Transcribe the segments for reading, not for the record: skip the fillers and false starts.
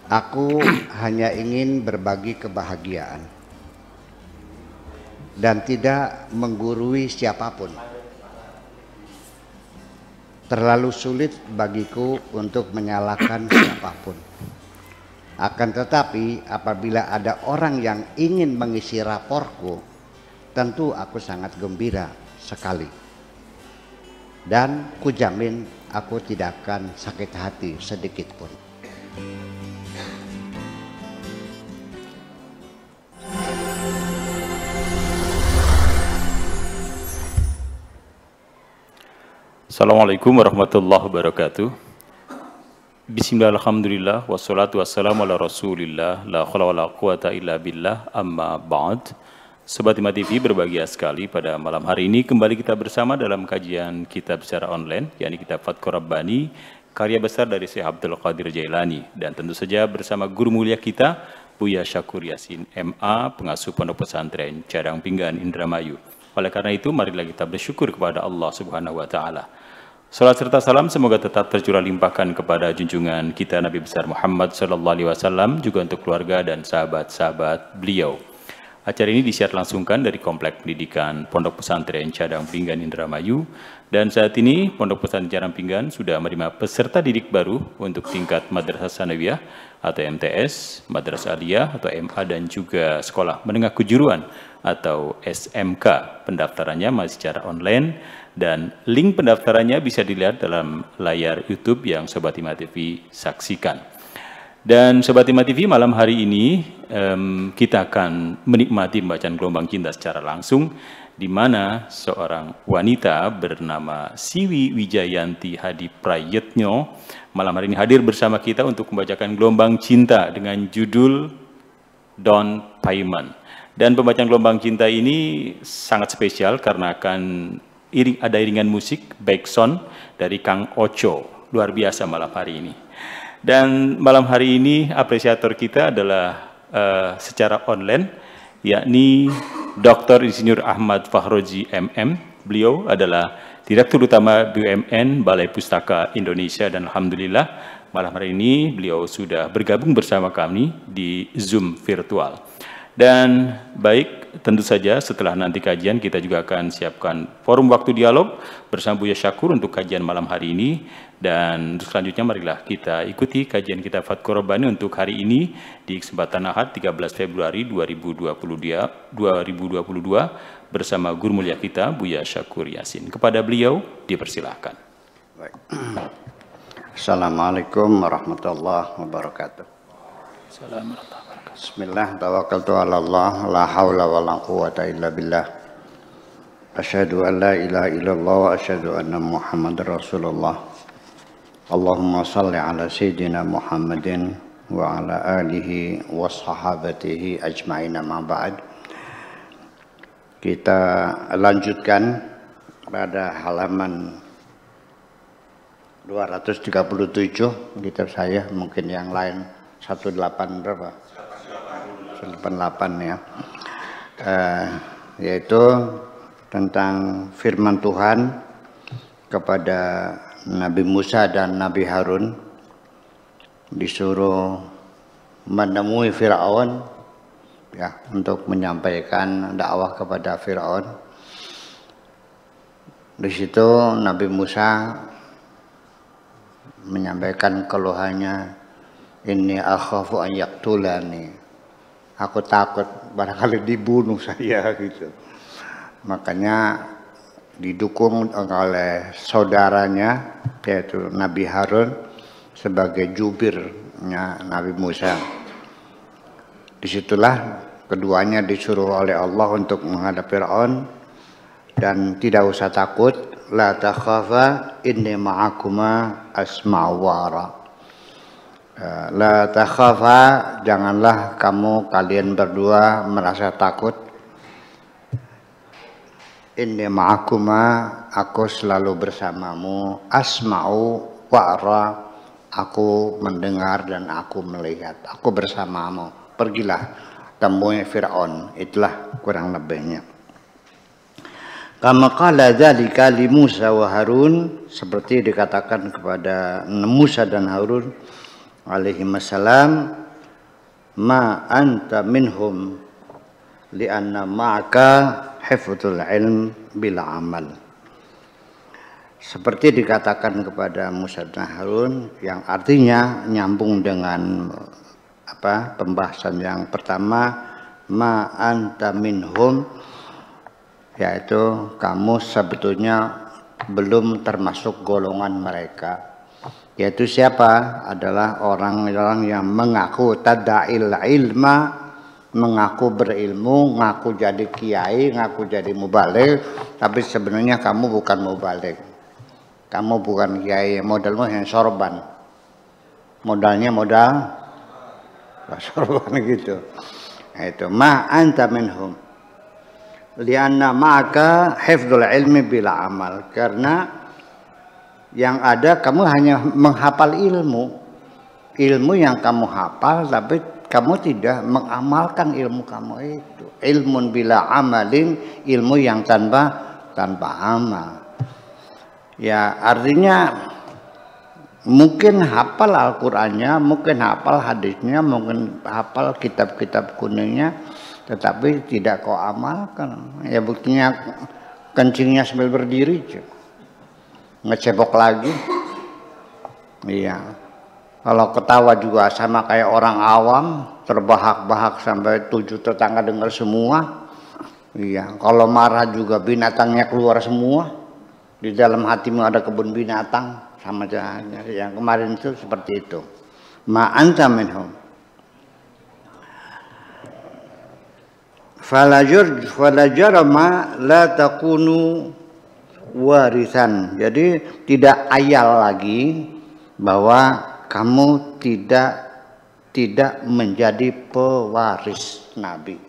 Aku hanya ingin berbagi kebahagiaan dan tidak menggurui siapapun. Terlalu sulit bagiku untuk menyalahkan siapapun. Akan tetapi apabila ada orang yang ingin mengisi raporku, tentu aku sangat gembira sekali. Dan kujamin aku tidak akan sakit hati sedikit pun. Assalamualaikum warahmatullahi wabarakatuh. Bismillah, alhamdulillah, wassalatu wassalamu ala rasulillah, la khawla wa la quwata illa billah, amma ba'd. Sobat Hima TV, berbahagia sekali pada malam hari ini kembali kita bersama dalam kajian kitab secara online, yakni kitab Fathur Rabbani, karya besar dari Syekh Abdul Qadir Jailani. Dan tentu saja bersama guru mulia kita, Buya Syakur Yasin, MA, pengasuh Pondok Pesantren Cadang Pinggan, Indramayu. Oleh karena itu, marilah kita bersyukur kepada Allah Subhanahu wa Ta'ala. Salat serta salam semoga tetap tercurah limpahkan kepada junjungan kita Nabi besar Muhammad sallallahu alaihi wasallam, juga untuk keluarga dan sahabat-sahabat beliau. Acara ini disiar langsungkan dari Komplek Pendidikan Pondok Pesantren Cadang Pinggan, Indramayu. Dan saat ini Pondok Pesantren Cadang Pinggan sudah menerima peserta didik baru untuk tingkat Madrasah Sanawiyah atau MTS, Madrasah Aliyah atau MA, dan juga Sekolah Menengah Kejuruan atau SMK. Pendaftarannya masih secara online dan link pendaftarannya bisa dilihat dalam layar YouTube yang Sobat Hima TV saksikan. Dan Sobat Hima TV, malam hari ini kita akan menikmati pembacaan Gelombang Cinta secara langsung, di mana seorang wanita bernama Siwi Wijayanti Hadi Prayetno malam hari ini hadir bersama kita untuk membacakan Gelombang Cinta dengan judul Don Paiman. Dan pembacaan Gelombang Cinta ini sangat spesial karena akan ada iringan musik backsound dari Kang Ocho. Luar biasa malam hari ini. Dan malam hari ini apresiator kita adalah secara online, yakni Dr. Insinyur Ahmad Fahroji MM. Beliau adalah Direktur Utama BUMN Balai Pustaka Indonesia, dan alhamdulillah malam hari ini beliau sudah bergabung bersama kami di Zoom virtual. Dan baik, tentu saja setelah nanti kajian kita juga akan siapkan forum waktu dialog bersama Buya Syakur untuk kajian malam hari ini. Dan selanjutnya marilah kita ikuti kajian kita Fathur Rabbani untuk hari ini di kesempatan Ahad 13 Februari 2022 bersama guru mulia kita Buya Syakur Yasin. Kepada beliau dipersilahkan. Baik. Assalamualaikum warahmatullahi wabarakatuh. Assalamualaikum. Bismillah, tawakkaltu ala Allah, la hawla wa la quwata illa billah. Asyhadu an la ilaha illallah wa asyhadu anna Muhammadar Rasulullah. Allahumma salli ala sayyidina Muhammadin wa ala alihi wa sahabatihi ajma'ina ma ba'd. Kita lanjutkan pada halaman 237 kitab saya, mungkin yang lain 18 berapa? 88 ya, yaitu tentang firman Tuhan kepada Nabi Musa dan Nabi Harun, disuruh menemui Fir'aun ya, untuk menyampaikan dakwah kepada Fir'aun. Di situ Nabi Musa menyampaikan keluhannya, inni akhafu an yaqtulani, aku takut barangkali dibunuh saya gitu. Makanya didukung oleh saudaranya yaitu Nabi Harun sebagai jubirnya Nabi Musa. Disitulah keduanya disuruh oleh Allah untuk menghadap Fir'aun, dan tidak usah takut, la takhafa inni ma'akuma asma'u wa ara. La takhafa, janganlah kalian berdua merasa takut. Inni ma'akuma, aku selalu bersamamu. Asma'u wa ara, aku mendengar dan aku melihat. Aku bersamamu. Pergilah temui Fir'aun. Itulah kurang lebihnya. Kama qala dzalika li Musa wa Harun, seperti dikatakan kepada Musa dan Harun, alaihi wasallam, ma anta minhum li'anna ma'aka hifdzul ilm bil amal. Seperti dikatakan kepada Musa dan Harun, yang artinya nyambung dengan pembahasan yang pertama, ma anta minhum, yaitu kamu sebetulnya belum termasuk golongan mereka. Yaitu siapa? Adalah orang-orang yang mengaku tada'il ilma, mengaku berilmu, ngaku jadi kiai, ngaku jadi mubaligh, tapi sebenarnya kamu bukan mubaligh. Kamu bukan kiai, modalmu yang sorban. Modalnya modal sorban gitu. Itu ma anta minhum lianna ma'aka hifdzul ilmi bila amal, karena yang ada kamu hanya menghafal ilmu yang kamu hafal, tapi kamu tidak mengamalkan ilmu kamu itu. Ilmun bila amalin, ilmu yang tanpa amal. Ya, artinya mungkin hafal Al-Qur'annya, mungkin hafal hadisnya, mungkin hafal kitab-kitab kuningnya, tetapi tidak kau amalkan. Ya buktinya kencingnya sambil berdiri, ngecebok lagi. Iya. Kalau ketawa juga sama kayak orang awam, terbahak-bahak sampai 7 tetangga dengar semua. Iya. Kalau marah juga binatangnya keluar semua. Di dalam hatimu ada kebun binatang, sama aja. Yang kemarin itu seperti itu. Ma anta minhum. Falajarma la takunu warisan. Jadi tidak ayal lagi bahwa kamu tidak menjadi pewaris Nabi.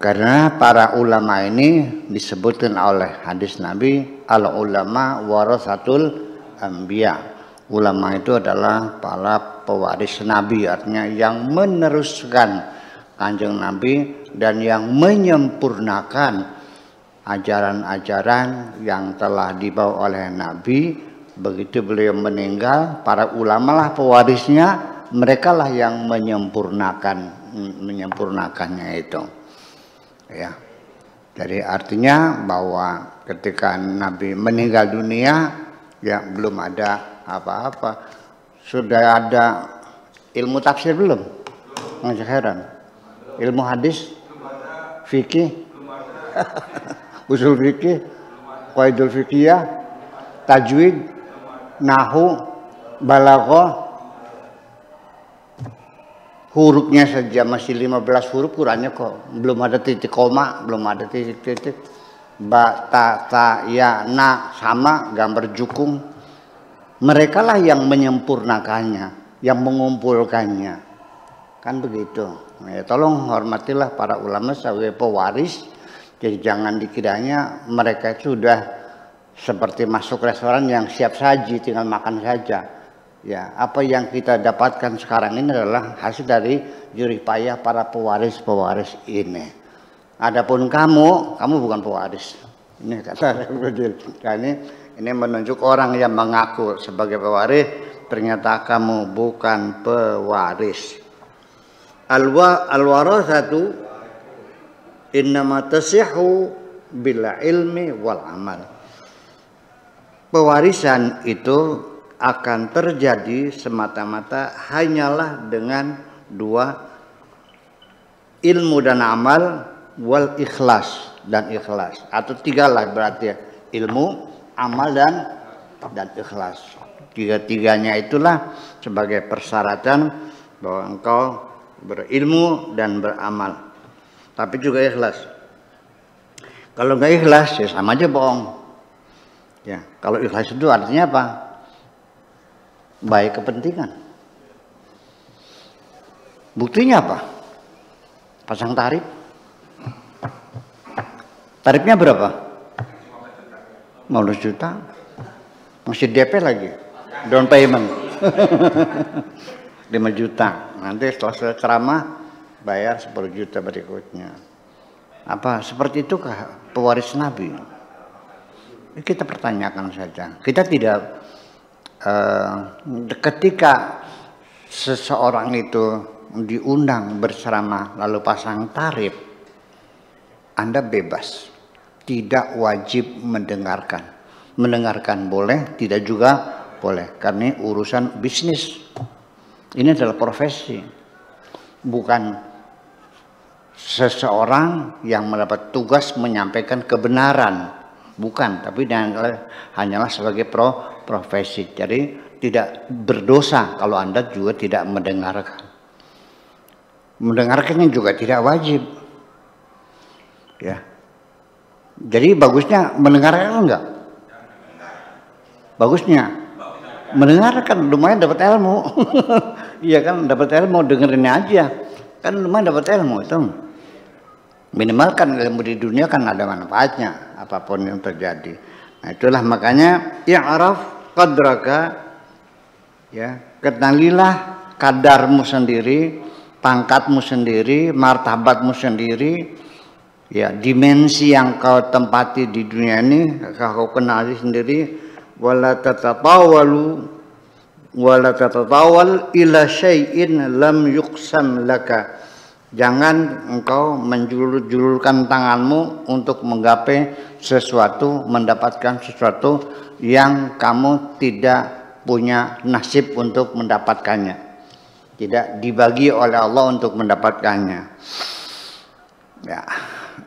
Karena para ulama ini disebutkan oleh hadis Nabi, al ulama warasatul anbiya. Ulama itu adalah para pewaris Nabi, artinya yang meneruskan Kanjeng Nabi dan yang menyempurnakan ajaran-ajaran yang telah dibawa oleh Nabi. Begitu beliau meninggal, para ulama lah pewarisnya, mereka lah yang menyempurnakannya itu. Ya, jadi artinya bahwa ketika Nabi meninggal dunia, ya belum ada apa-apa. Sudah ada ilmu tafsir belum? Nggak heran. Ilmu hadis, fikih, usul fikih, qaidul fikih, tajwid, nahu, balaghah. Hurufnya saja masih 15 huruf, Qurannya kok belum ada titik koma, belum ada titik-titik. Ba, ta, ta, ya, na, sama gambar jukung. Mereka lah yang menyempurnakannya, yang mengumpulkannya. Kan begitu. Ya, tolong hormatilah para ulama sebagai pewaris. Jadi jangan dikiranya mereka itu sudah seperti masuk restoran yang siap saji, tinggal makan saja. Ya, apa yang kita dapatkan sekarang ini adalah hasil dari jerih payah para pewaris-pewaris ini. Adapun kamu bukan pewaris. Ini kata ini menunjuk orang yang mengaku sebagai pewaris, ternyata kamu bukan pewaris. Al-warasatu innama tasihhu bil ilmi wal amal. Pewarisan itu akan terjadi semata-mata hanyalah dengan 2, ilmu dan amal, wal ikhlas dan ikhlas, atau 3 lah berarti ya, ilmu, amal dan ikhlas. 3-tiganya itulah sebagai persyaratan bahwa engkau berilmu dan beramal, tapi juga ikhlas. Kalau nggak ikhlas ya sama aja bohong. Ya, kalau ikhlas itu artinya apa? Baik kepentingan. Buktinya apa? Pasang tarif. Tarifnya berapa? 15 juta. Masih DP lagi. Down payment. 5 juta. Nanti setelah ceramah bayar 10 juta berikutnya. Apa seperti itukah pewaris Nabi? Kita pertanyakan saja. Kita tidak ketika seseorang itu diundang berceramah lalu pasang tarif, Anda bebas, tidak wajib mendengarkan. Mendengarkan boleh, tidak juga boleh, karena urusan bisnis. Ini adalah profesi, bukan seseorang yang mendapat tugas menyampaikan kebenaran, bukan, tapi hanyalah sebagai profesi. Jadi tidak berdosa kalau Anda juga tidak mendengarkan. Mendengarkannya juga tidak wajib. Ya. Jadi bagusnya mendengarkan enggak? Bagusnya mendengarkan, lumayan dapat ilmu. Iya kan, dapat ilmu, dengerin aja. Kan lumayan dapat ilmu itu. Minimal kan ilmu di dunia kan ada manfaatnya apapun yang terjadi. Nah, itulah makanya i'raf qadraka, ya, kenalilah kadarmu sendiri, pangkatmu sendiri, martabatmu sendiri, ya, dimensi yang kau tempati di dunia ini kau kenali sendiri. Wala tatatawal ila syai'in lam yuqsam laka. Jangan engkau menjulurkan tanganmu untuk menggapai sesuatu, mendapatkan sesuatu yang kamu tidak punya nasib untuk mendapatkannya. Tidak dibagi oleh Allah untuk mendapatkannya. Ya,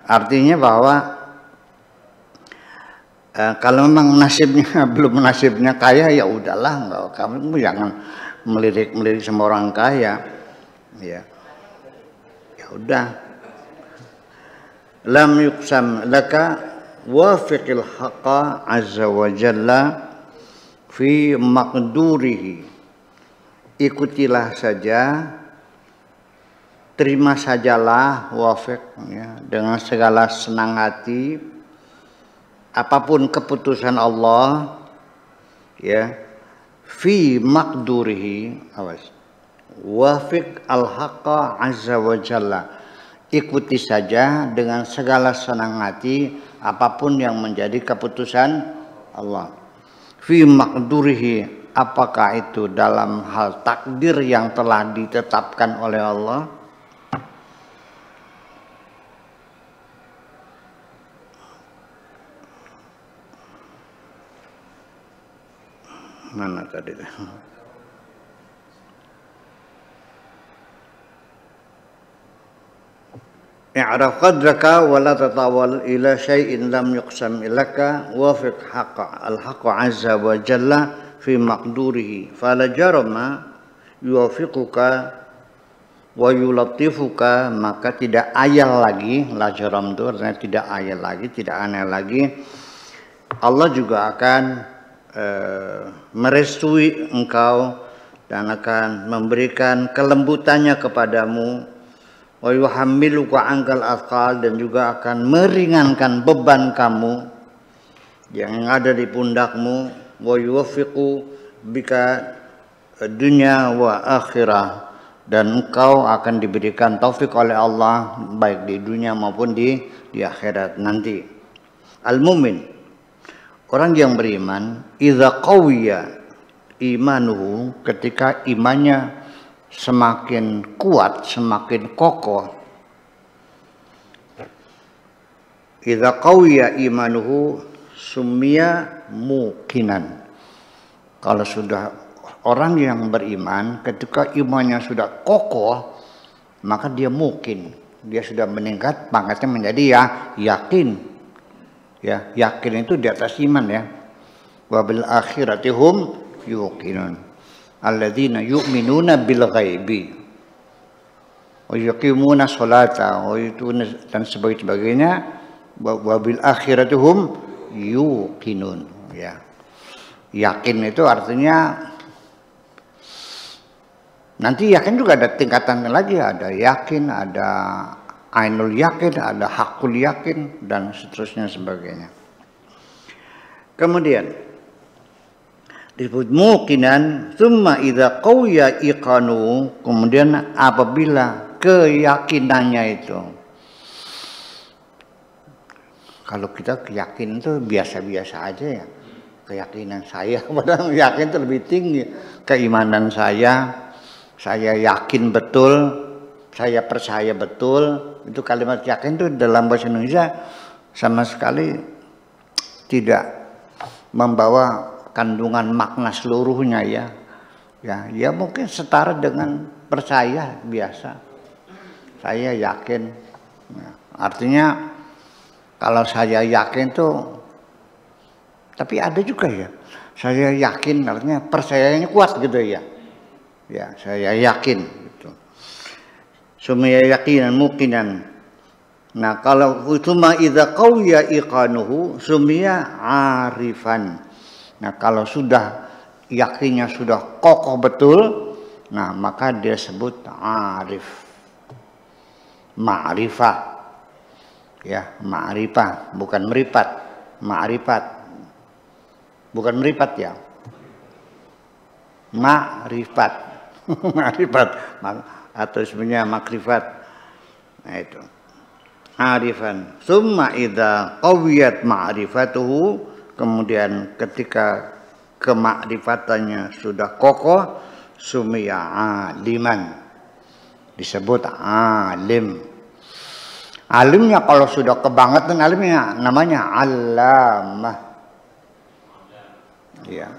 artinya bahwa kalau memang nasibnya belum nasibnya kaya, ya udahlah, enggak, kamu jangan melirik-melirik sama orang kaya. Ya. Ya udah. Lam yuqsam laka wafiqil haqqa azza wa jalla fi maqdurihi. Ikutilah saja, terima sajalah wafiq, ya, dengan segala senang hati apapun keputusan Allah, ya, fi maqdurihi, awas, wafiq al-haqqa azza wa jalla. Ikuti saja dengan segala senang hati apapun yang menjadi keputusan Allah. Fi maqdurihi, apakah itu dalam hal takdir yang telah ditetapkan oleh Allah? Mana tadi? I'raf qadraka wa la tatawal ila syai'in lam yuqsam ilaka wafiq haqqa al-haqqa azza wa jalla fi maqdurihi fala jarama yuwafiquka wa yulatifuka. Maka tidak ayal lagi, la jaram itu artinya tidak ayal lagi, tidak aneh lagi, Allah juga akan merestui engkau dan akan memberikan kelembutannya kepadamu. Wa yuhammiluka angkal athqal, dan juga akan meringankan beban kamu yang ada di pundakmu. Wa yuwaffiqu bika dunya wa akhirah, dan engkau akan diberikan taufik oleh Allah baik di dunia maupun di akhirat nanti. Al-mu'min, orang yang beriman, idza qawiya imanuhu, ketika imannya semakin kuat, semakin kokoh. Idza qawiya imanuhu summiya muqinan. Kalau sudah orang yang beriman, ketika imannya sudah kokoh, maka dia muqin. Dia sudah meningkat pangkatnya menjadi ya yakin. Ya, yakin itu di atas iman, ya. Wa bil akhirati hum yuqinun. Alladzina yu'minuna bil ghaibi wa yuqimuna sholata wa yutuna dan sebagainya. Wa bil akhirati hum yuqinun, ya. Yakin itu artinya nanti yakin juga ada tingkatannya lagi, ada yakin, ada ainul yakin, ada hakul yakin, dan seterusnya sebagainya. Kemudian disebut muqinan, tsumma idza qawiya iqanu, kemudian apabila keyakinannya itu, kalau kita keyakinan itu biasa-biasa aja, ya, keyakinan saya, padahal yakin itu lebih tinggi. Keimanan saya yakin betul, saya percaya betul. Itu kalimat yakin itu dalam bahasa Indonesia sama sekali tidak membawa kandungan makna seluruhnya ya. Ya mungkin setara dengan percaya biasa. Saya yakin. Nah, artinya kalau saya yakin tuh, tapi ada juga ya. Saya yakin artinya percayanya kuat gitu ya. Ya, saya yakin gitu. Sumya yaqinan muqinan. Nah, kalau cuma idza qawiya iqanuhu sumya arifan. Nah, kalau sudah yakinnya sudah kokoh betul, nah maka dia sebut arif. Ma'rifah. Ya, ma'rifah, bukan meripat. Ma'rifat. Bukan meripat ya. Ma'rifat. Ma'rifat atau sebenarnya makrifat. Nah itu. Arifan. Summa idza qawiyat ma'rifatuhu, kemudian ketika kemakrifatannya sudah kokoh, sumiya aliman. Disebut alim. Alimnya kalau sudah kebangetan alimnya namanya allamah. Ya.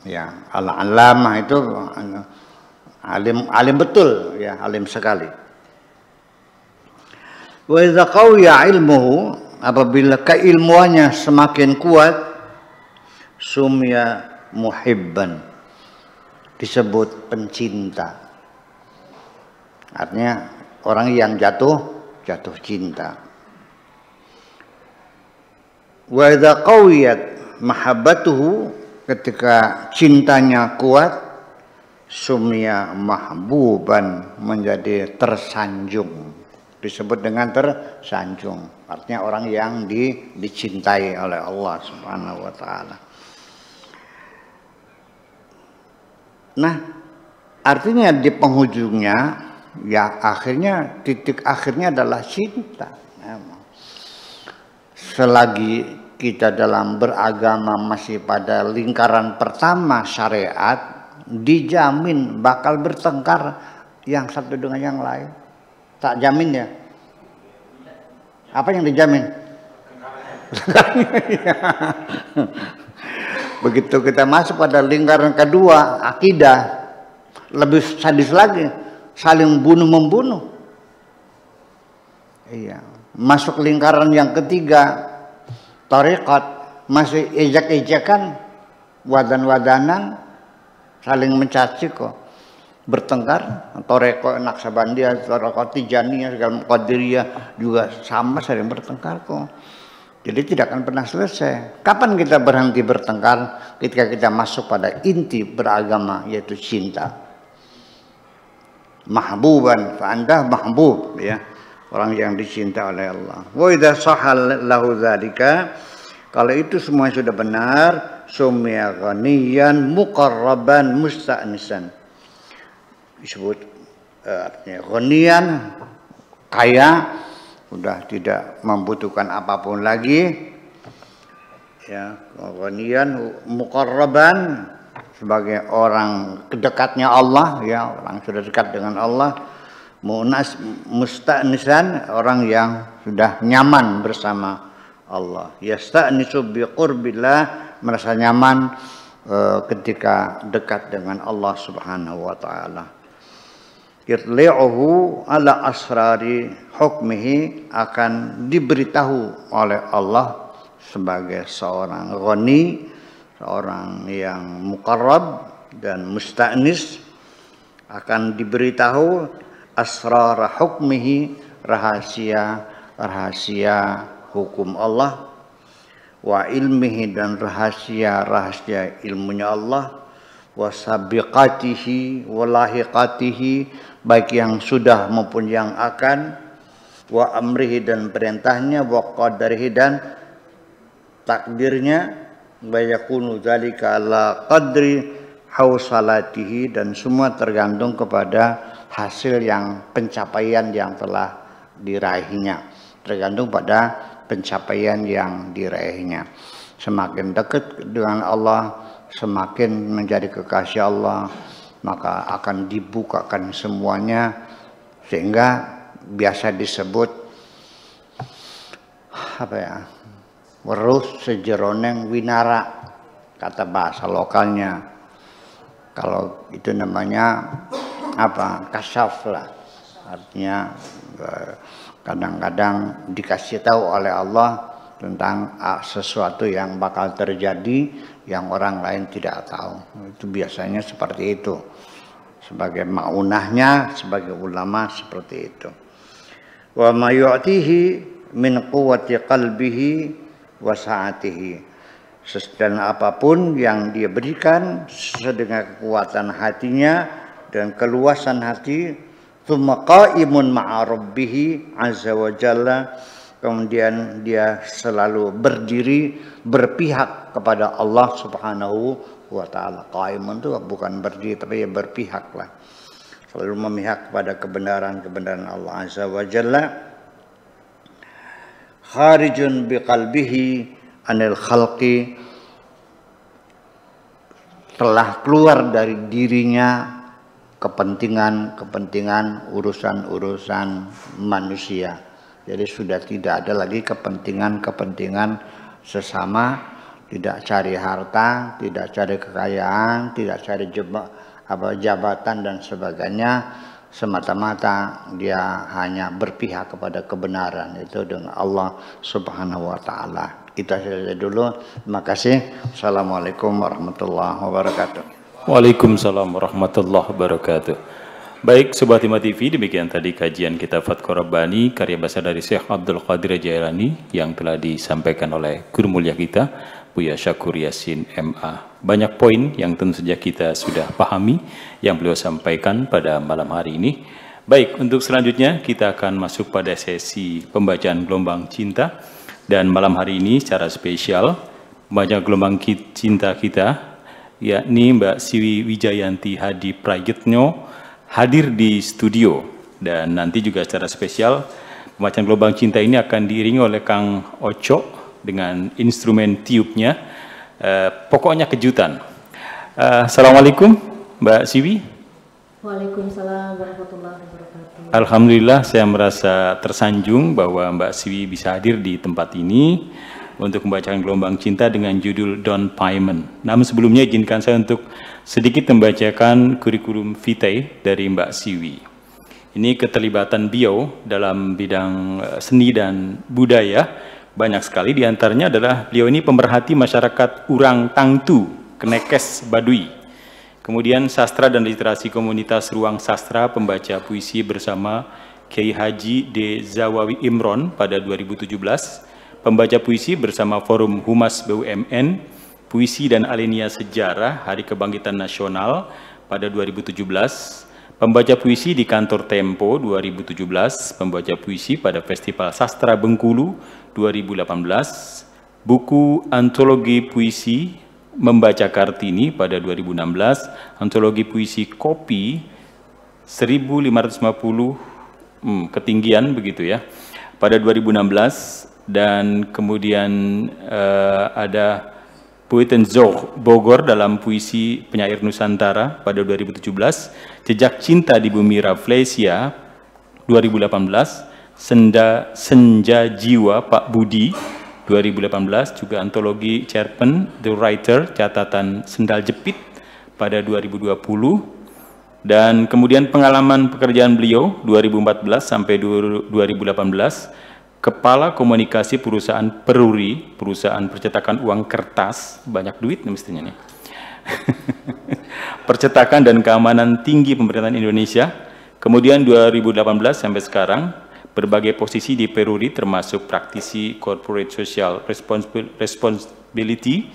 Ya, al-allamah itu alim betul ya, alim sekali. Wa idza qawiya ilmuhu, apabila keilmuannya semakin kuat, sumya muhibban, disebut pencinta. Artinya orang yang jatuh cinta. Wa idza qawiyat mahabbatuhu, ketika cintanya kuat, sumya mahbuban, menjadi tersanjung. Disebut dengan tersanjung. Artinya orang yang dicintai oleh Allah Subhanahu wa taala. Nah, artinya di penghujungnya ya akhirnya titik akhirnya adalah cinta. Selagi kita dalam beragama masih pada lingkaran pertama syariat, dijamin bakal bertengkar yang satu dengan yang lain. Tak jamin ya. Apa yang dijamin? Begitu kita masuk pada lingkaran kedua, akidah, lebih sadis lagi, saling bunuh-membunuh. Iya. Masuk lingkaran yang ketiga, tarekat, masih ejak-ejakan, wadan-wadanan, saling mencaci kok. Bertengkar, Toreko Naksabandiyah, Toreko Tijaniyah, segala Qadiriyah juga sama sering bertengkar kok. Jadi tidak akan pernah selesai. Kapan kita berhenti bertengkar? Ketika kita masuk pada inti beragama, yaitu cinta. Mahbuban, fa'andah mahbub, ya, orang yang dicinta oleh Allah. Wa idza sahal lahu dzalika, kalau itu semua sudah benar, sumya ghaniyan muqarraban musta'nisan. Disebut artinya ghaniyan, kaya, sudah tidak membutuhkan apapun lagi. Ya, ghaniyan muqarraban, sebagai orang kedekatnya Allah, ya, orang sudah dekat dengan Allah. Musta'nisan, orang yang sudah nyaman bersama Allah. Yasta'nisu biqurbillah, merasa nyaman ketika dekat dengan Allah Subhanahu wa taala. Yutli'uhu ala asrari hukmihi, akan diberitahu oleh Allah sebagai seorang ghani, seorang yang muqarrab dan musta'nis, akan diberitahu asrar hukmihi, rahasia hukum Allah, wa ilmihi, dan rahasia ilmunya Allah, wa sabiqatihi wa lahiqatihi, baik yang sudah maupun yang akan, wa amrihi, dan perintahnya, wa qadarihi, dan takdirnya, wa yakunu dzalika ala qadri hausalatihi, dan semua tergantung kepada hasil yang pencapaian yang telah diraihnya, tergantung pada pencapaian yang diraihnya. semakin dekat dengan Allah, semakin menjadi kekasih Allah, maka akan dibukakan semuanya, sehingga biasa disebut apa ya, werus sejeroneng winara, kata bahasa lokalnya. Kalau itu namanya apa, kasyaf lah, artinya kadang-kadang dikasih tahu oleh Allah tentang sesuatu yang bakal terjadi yang orang lain tidak tahu. Itu biasanya seperti itu. Sebagai maunahnya, sebagai ulama seperti itu. Wa ma yu'tihi min quwwati qalbihi wa sa'atihi. Dan apapun yang dia berikan sesuai dengan kekuatan hatinya dan keluasan hati, tsumma qa'imun ma'a rabbih azza wa jalla, kemudian dia selalu berdiri berpihak kepada Allah Subhanahu wa ta'ala. Qaimun itu bukan berdiri, tapi ya berpihak lah, selalu memihak kepada kebenaran Allah Azza wa Jalla. Kharijun biqalbihi anil khalqi, telah keluar dari dirinya kepentingan urusan manusia. Jadi sudah tidak ada lagi kepentingan sesama, tidak cari harta, tidak cari kekayaan, tidak cari jabatan dan sebagainya. Semata-mata dia hanya berpihak kepada kebenaran, itu dengan Allah Subhanahu wa ta'ala. Itu saja dulu. Terima kasih. Assalamualaikum warahmatullahi wabarakatuh. Waalaikumsalam warahmatullahi wabarakatuh. Baik, Sobat Himmat TV, demikian tadi kajian kitab Fathur Rabbani karya bahasa dari Syekh Abdul Qadir Jailani yang telah disampaikan oleh guru mulia kita Buya Syakur Yasin MA. Banyak poin yang tentu saja kita sudah pahami yang beliau sampaikan pada malam hari ini. Baik, untuk selanjutnya kita akan masuk pada sesi pembacaan gelombang cinta, dan malam hari ini secara spesial membaca gelombang cinta kita yakni Mbak Siwi Wijayanti Hadi Prayitno hadir di studio, dan nanti juga secara spesial pembacaan gelombang cinta ini akan diiringi oleh Kang Oco dengan instrumen tiupnya. Pokoknya kejutan. Assalamualaikum Mbak Siwi. Waalaikumsalam warahmatullahi wabarakatuh. Alhamdulillah, saya merasa tersanjung bahwa Mbak Siwi bisa hadir di tempat ini untuk membacakan gelombang cinta dengan judul Don't Payment. Namun sebelumnya izinkan saya untuk sedikit membacakan kurikulum vitae dari Mbak Siwi. Ini keterlibatan beliau dalam bidang seni dan budaya banyak sekali, diantaranya adalah beliau ini pemerhati masyarakat Urang Tangtu, Kenekes Baduy. Kemudian sastra dan literasi komunitas Ruang Sastra Pembaca Puisi bersama Kiai Haji D. Zawawi Imron pada 2017, pembaca puisi bersama Forum Humas BUMN, Puisi dan Alenia Sejarah Hari Kebangkitan Nasional pada 2017, pembaca puisi di Kantor Tempo 2017, pembaca puisi pada Festival Sastra Bengkulu 2018, buku antologi puisi Membaca Kartini pada 2016, antologi puisi Kopi 1550 ketinggian begitu ya pada 2016, dan kemudian ada Poetenzorg Bogor dalam puisi Penyair Nusantara pada 2017, Jejak Cinta di Bumi Rafflesia 2018, Senja Jiwa Pak Budi 2018, juga antologi Cerpen The Writer Catatan Sendal Jepit pada 2020, dan kemudian pengalaman pekerjaan beliau 2014 sampai 2018, Kepala Komunikasi Perusahaan Peruri, perusahaan percetakan uang kertas, banyak duit mestinya nih. Percetakan dan Keamanan Tinggi Pemerintahan Indonesia. Kemudian 2018 sampai sekarang berbagai posisi di Peruri, termasuk praktisi Corporate Social Responsibility,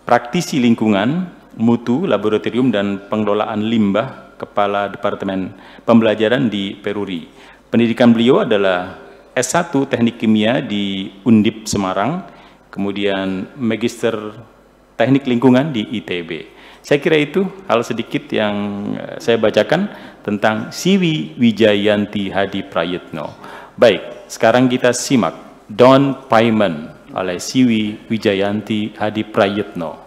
praktisi lingkungan, mutu, laboratorium dan pengelolaan limbah, Kepala Departemen Pembelajaran di Peruri. Pendidikan beliau adalah S1 Teknik Kimia di Undip Semarang, kemudian Magister Teknik Lingkungan di ITB. Saya kira itu hal sedikit yang saya bacakan tentang Siwi Wijayanti Hadi Prayitno. Baik, sekarang kita simak Don't Payment oleh Siwi Wijayanti Hadi Prayitno.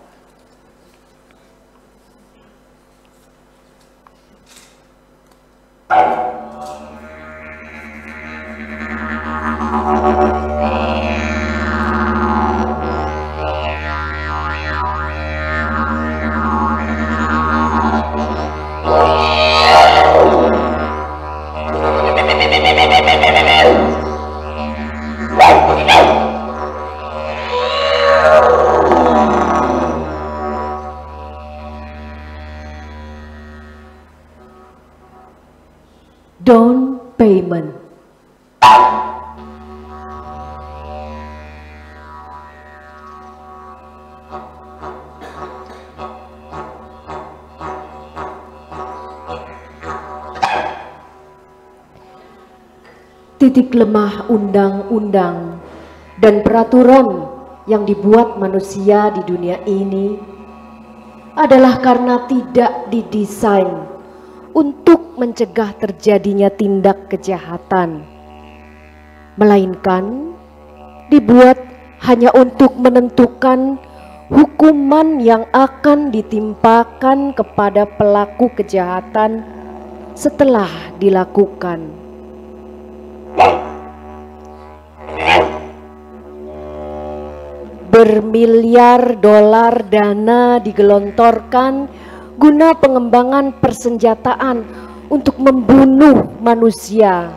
Down payment. Titik lemah undang-undang dan peraturan yang dibuat manusia di dunia ini adalah karena tidak didesain untuk mencegah terjadinya tindak kejahatan, melainkan dibuat hanya untuk menentukan hukuman yang akan ditimpakan kepada pelaku kejahatan setelah dilakukan. Bermiliar dolar dana digelontorkan guna pengembangan persenjataan untuk membunuh manusia.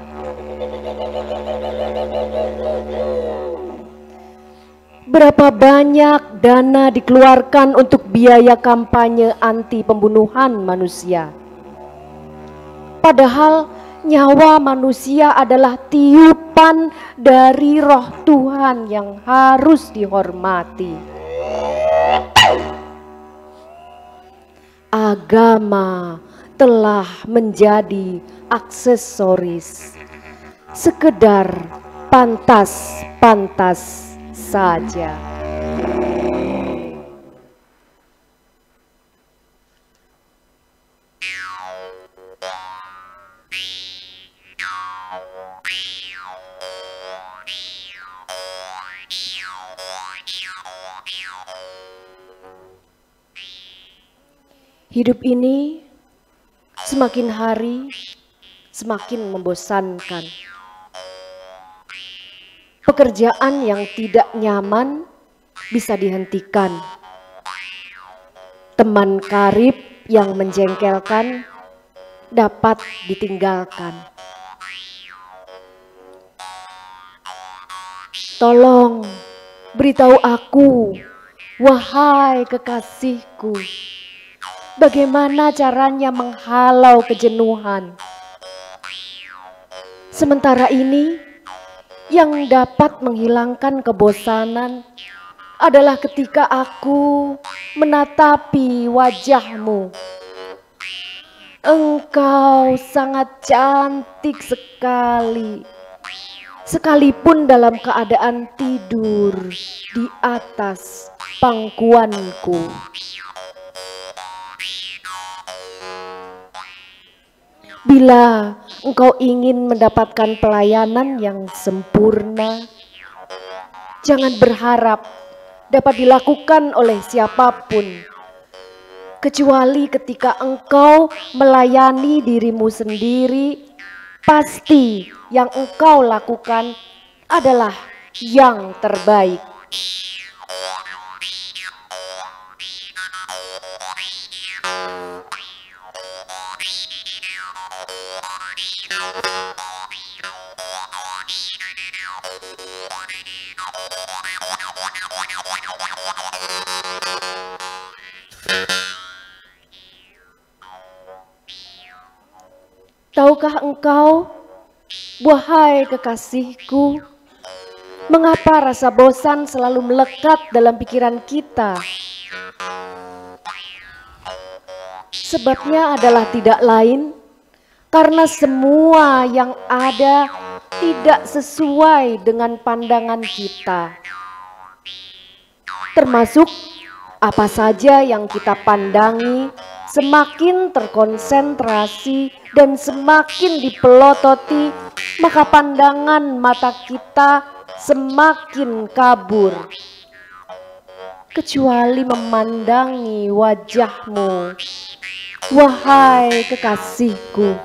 Berapa banyak dana dikeluarkan untuk biaya kampanye anti pembunuhan manusia? Padahal nyawa manusia adalah tiupan dari roh Tuhan yang harus dihormati. Agama telah menjadi aksesoris, sekedar pantas-pantas saja. Hidup ini semakin hari semakin membosankan. Pekerjaan yang tidak nyaman bisa dihentikan. Teman karib yang menjengkelkan dapat ditinggalkan. Tolong beritahu aku, wahai kekasihku, bagaimana caranya menghalau kejenuhan? Sementara ini, yang dapat menghilangkan kebosanan adalah ketika aku menatapi wajahmu. Engkau sangat cantik sekali, sekalipun dalam keadaan tidur di atas pangkuanku. Bila engkau ingin mendapatkan pelayanan yang sempurna, jangan berharap dapat dilakukan oleh siapapun, kecuali ketika engkau melayani dirimu sendiri. Pasti yang engkau lakukan adalah yang terbaik. Tahukah engkau, wahai kekasihku, mengapa rasa bosan selalu melekat dalam pikiran kita? Sebabnya adalah tidak lain karena semua yang ada tidak sesuai dengan pandangan kita. Termasuk apa saja yang kita pandangi semakin terkonsentrasi dan semakin dipelototi, maka pandangan mata kita semakin kabur, kecuali memandangi wajahmu, wahai kekasihku.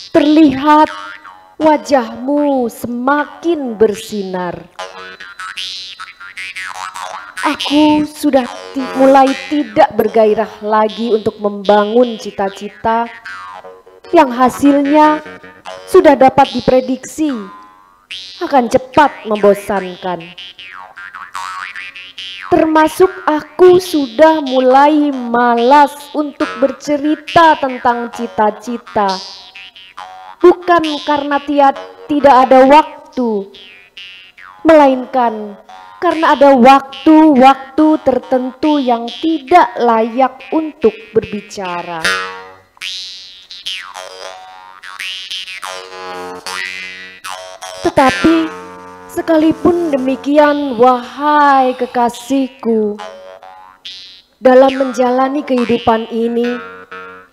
Terlihat wajahmu semakin bersinar. Aku sudah mulai tidak bergairah lagi untuk membangun cita-cita yang hasilnya sudah dapat diprediksi akan cepat membosankan. Termasuk aku sudah mulai malas untuk bercerita tentang cita-cita. Bukan karena tidak ada waktu, melainkan karena ada waktu-waktu tertentu yang tidak layak untuk berbicara. Tetapi sekalipun demikian, wahai kekasihku, dalam menjalani kehidupan ini,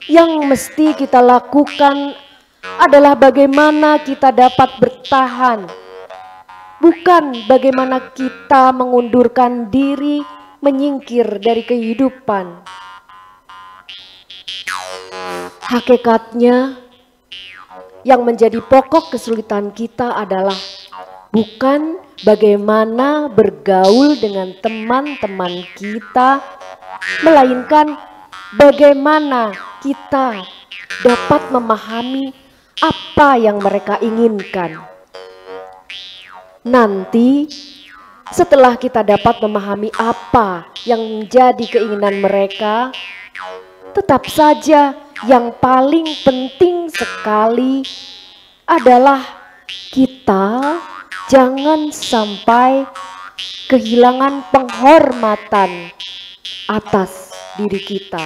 yang mesti kita lakukan adalah bagaimana kita dapat bertahan, bukan bagaimana kita mengundurkan diri, menyingkir dari kehidupan. Hakikatnya, yang menjadi pokok kesulitan kita adalah bukan bagaimana bergaul dengan teman-teman kita, melainkan bagaimana kita dapat memahami apa yang mereka inginkan. Nanti setelah kita dapat memahami apa yang menjadi keinginan mereka, tetap saja yang paling penting sekali adalah kita jangan sampai kehilangan penghormatan atas diri kita.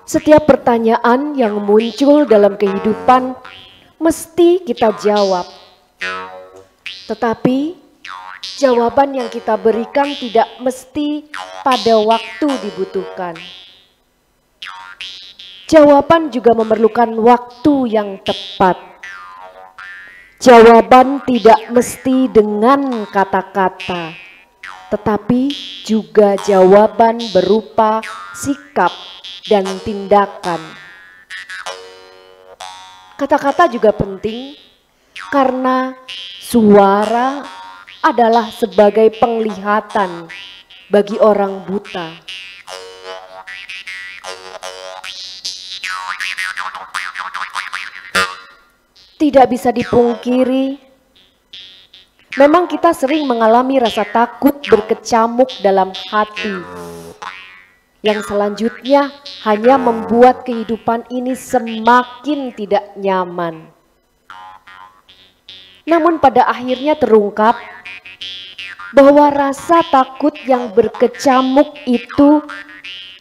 Setiap pertanyaan yang muncul dalam kehidupan mesti kita jawab. Tetapi jawaban yang kita berikan tidak mesti pada waktu dibutuhkan. Jawaban juga memerlukan waktu yang tepat. Jawaban tidak mesti dengan kata-kata, tetapi juga jawaban berupa sikap dan tindakan. Kata-kata juga penting karena suara adalah sebagai penglihatan bagi orang buta. Tidak bisa dipungkiri, memang kita sering mengalami rasa takut berkecamuk dalam hati, yang selanjutnya hanya membuat kehidupan ini semakin tidak nyaman. Namun pada akhirnya terungkap bahwa rasa takut yang berkecamuk itu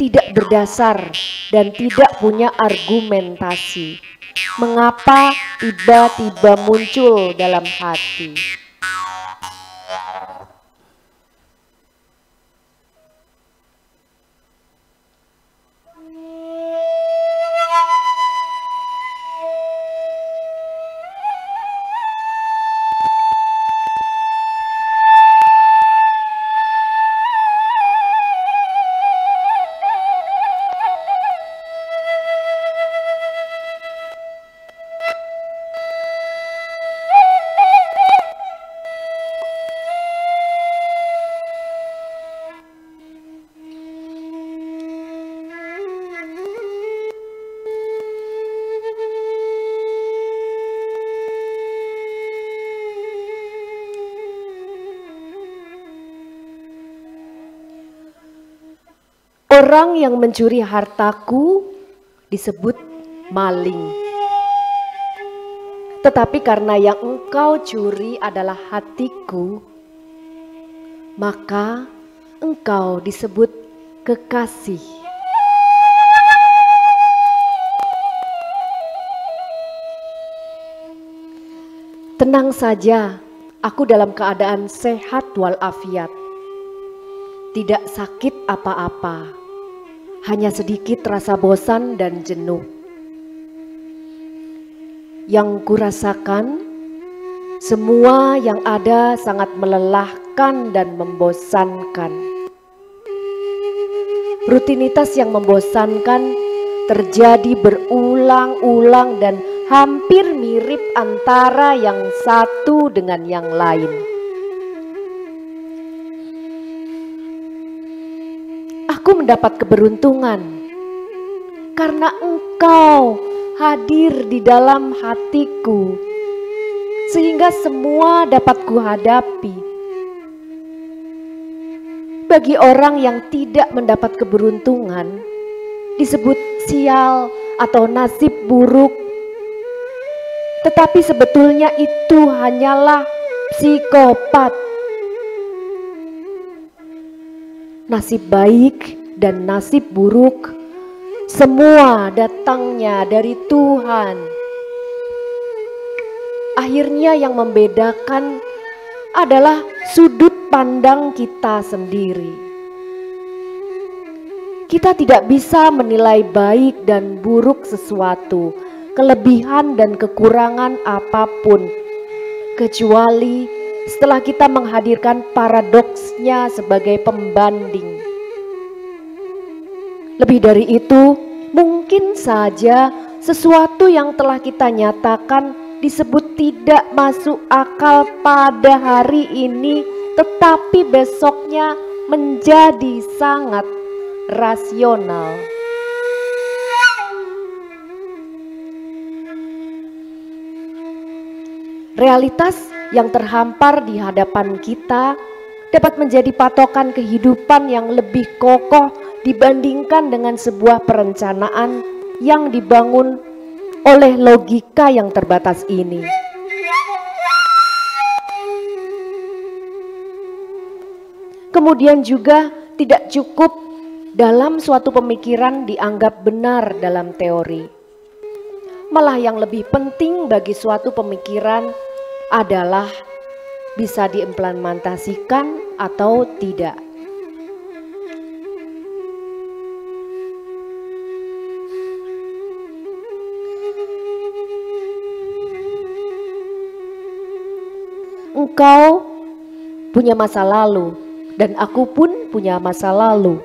tidak berdasar dan tidak punya argumentasi. Mengapa tiba-tiba muncul dalam hati? Orang yang mencuri hartaku disebut maling. Tetapi karena yang engkau curi adalah hatiku, maka engkau disebut kekasih. Tenang saja, aku dalam keadaan sehat walafiat. Tidak sakit apa-apa, hanya sedikit rasa bosan dan jenuh. Yang kurasakan, semua yang ada sangat melelahkan dan membosankan. Rutinitas yang membosankan terjadi berulang-ulang dan hampir mirip antara yang satu dengan yang lain. Aku mendapat keberuntungan karena Engkau hadir di dalam hatiku, sehingga semua dapat kuhadapi. Bagi orang yang tidak mendapat keberuntungan, disebut sial atau nasib buruk. Tetapi sebetulnya itu hanyalah psikopat. Nasib baik dan nasib buruk semua datangnya dari Tuhan. Akhirnya yang membedakan adalah sudut pandang kita sendiri. Kita tidak bisa menilai baik dan buruk sesuatu, kelebihan dan kekurangan apapun, kecuali setelah kita menghadirkan paradoksnya sebagai pembanding. Lebih dari itu, mungkin saja sesuatu yang telah kita nyatakan disebut tidak masuk akal pada hari ini, tetapi besoknya menjadi sangat rasional. Realitas yang terhampar di hadapan kita dapat menjadi patokan kehidupan yang lebih kokoh dibandingkan dengan sebuah perencanaan yang dibangun oleh logika yang terbatas ini. Kemudian juga tidak cukup dalam suatu pemikiran dianggap benar dalam teori. Malah yang lebih penting bagi suatu pemikiran adalah bisa diimplementasikan atau tidak. Engkau punya masa lalu dan aku pun punya masa lalu.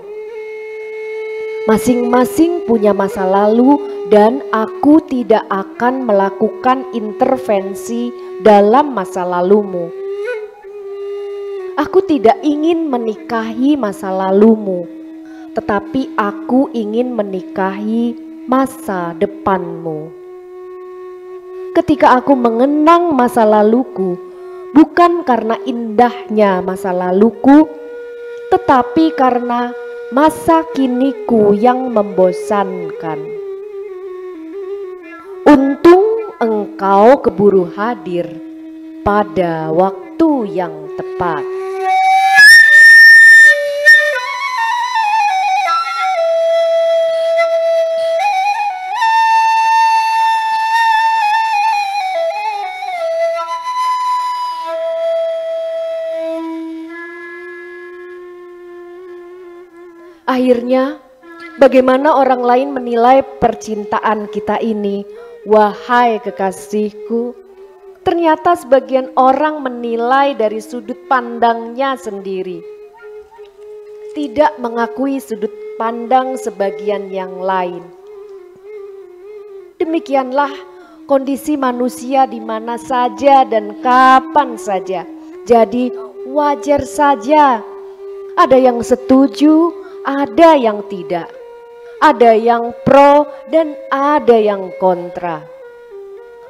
Masing-masing punya masa lalu dan aku tidak akan melakukan intervensi dalam masa lalumu. Aku tidak ingin menikahi masa lalumu, tetapi aku ingin menikahi masa depanmu. Ketika aku mengenang masa laluku, bukan karena indahnya masa laluku, tetapi karena masa kiniku yang membosankan. Untung engkau keburu hadir pada waktu yang tepat. Akhirnya, bagaimana orang lain menilai percintaan kita ini? Wahai kekasihku, ternyata sebagian orang menilai dari sudut pandangnya sendiri, tidak mengakui sudut pandang sebagian yang lain. Demikianlah kondisi manusia di mana saja dan kapan saja. Jadi wajar saja ada yang setuju, ada yang tidak, ada yang pro dan ada yang kontra.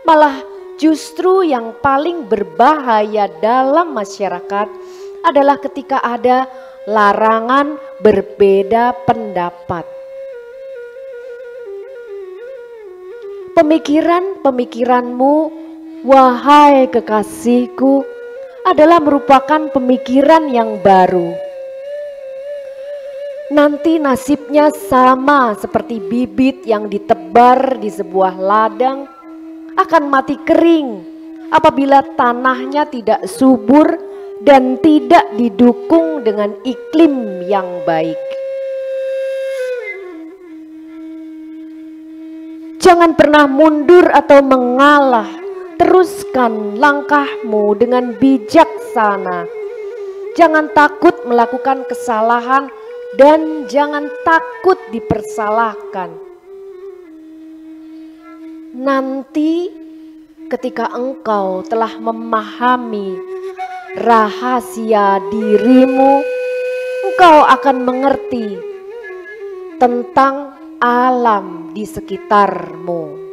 Malah justru yang paling berbahaya dalam masyarakat adalah ketika ada larangan berbeda pendapat. Pemikiran-pemikiranmu, wahai kekasihku, adalah merupakan pemikiran yang baru. Nanti nasibnya sama seperti bibit yang ditebar di sebuah ladang, akan mati kering apabila tanahnya tidak subur dan tidak didukung dengan iklim yang baik. Jangan pernah mundur atau mengalah. Teruskan langkahmu dengan bijaksana. Jangan takut melakukan kesalahan dan jangan takut dipersalahkan. Nanti ketika engkau telah memahami rahasia dirimu, engkau akan mengerti tentang alam di sekitarmu.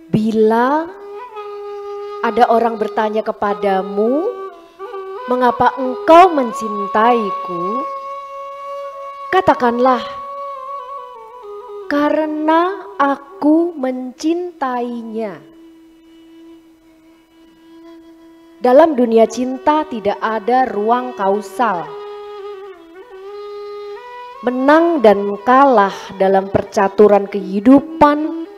Bila ada orang bertanya kepadamu, mengapa engkau mencintaiku? Katakanlah, karena aku mencintainya. Dalam dunia cinta tidak ada ruang kausal. Menang dan kalah dalam percaturan kehidupan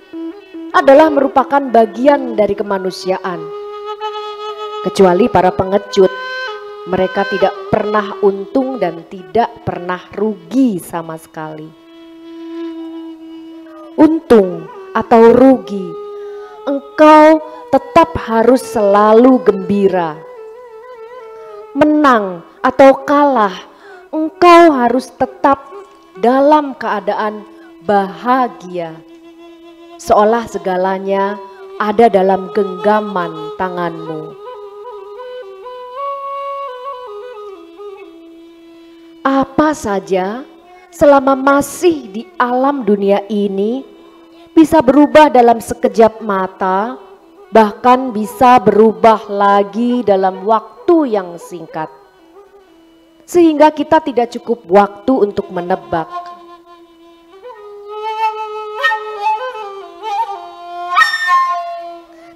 adalah merupakan bagian dari kemanusiaan. Kecuali para pengecut, mereka tidak pernah untung dan tidak pernah rugi sama sekali. Untung atau rugi, engkau tetap harus selalu gembira. Menang atau kalah, engkau harus tetap dalam keadaan bahagia. Seolah segalanya ada dalam genggaman tanganmu. Apa saja selama masih di alam dunia ini bisa berubah dalam sekejap mata, bahkan bisa berubah lagi dalam waktu yang singkat. Sehingga kita tidak cukup waktu untuk menebak.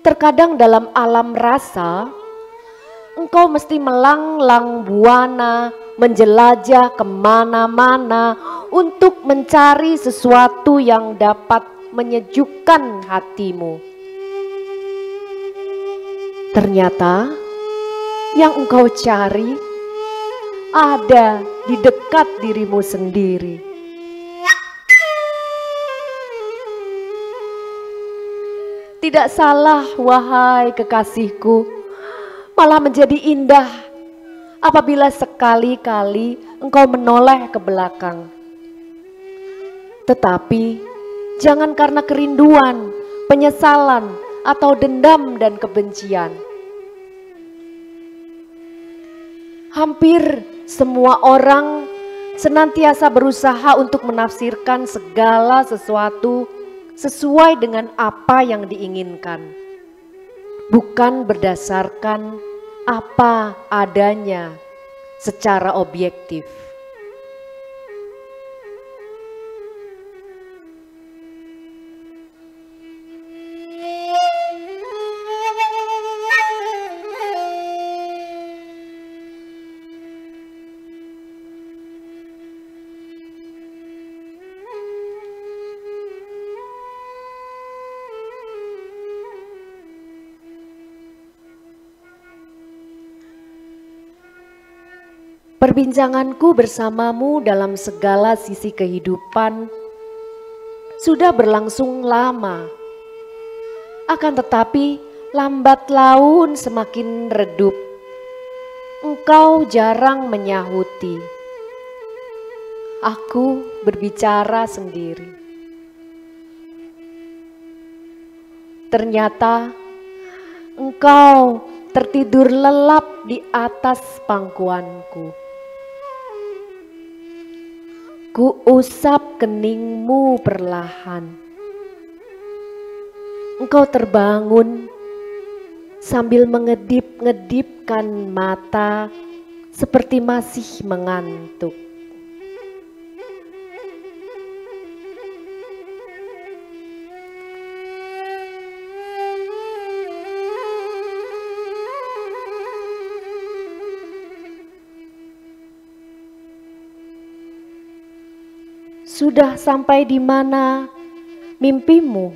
Terkadang dalam alam rasa, engkau mesti melanglang buana, menjelajah kemana-mana untuk mencari sesuatu yang dapat menyejukkan hatimu. Ternyata yang engkau cari ada di dekat dirimu sendiri. Tidak salah, wahai kekasihku, malah menjadi indah apabila sekali-kali engkau menoleh ke belakang. Tetapi jangan karena kerinduan, penyesalan, atau dendam dan kebencian. Hampir semua orang senantiasa berusaha untuk menafsirkan segala sesuatu sesuai dengan apa yang diinginkan, bukan berdasarkan apa adanya secara objektif. Perbincanganku bersamamu dalam segala sisi kehidupan sudah berlangsung lama. Akan tetapi lambat laun semakin redup. Engkau jarang menyahuti. Aku berbicara sendiri. Ternyata engkau tertidur lelap di atas pangkuanku. Ku usap keningmu perlahan. engkau terbangun sambil mengedip-ngedipkan mata seperti masih mengantuk. Sudah sampai di mana mimpimu?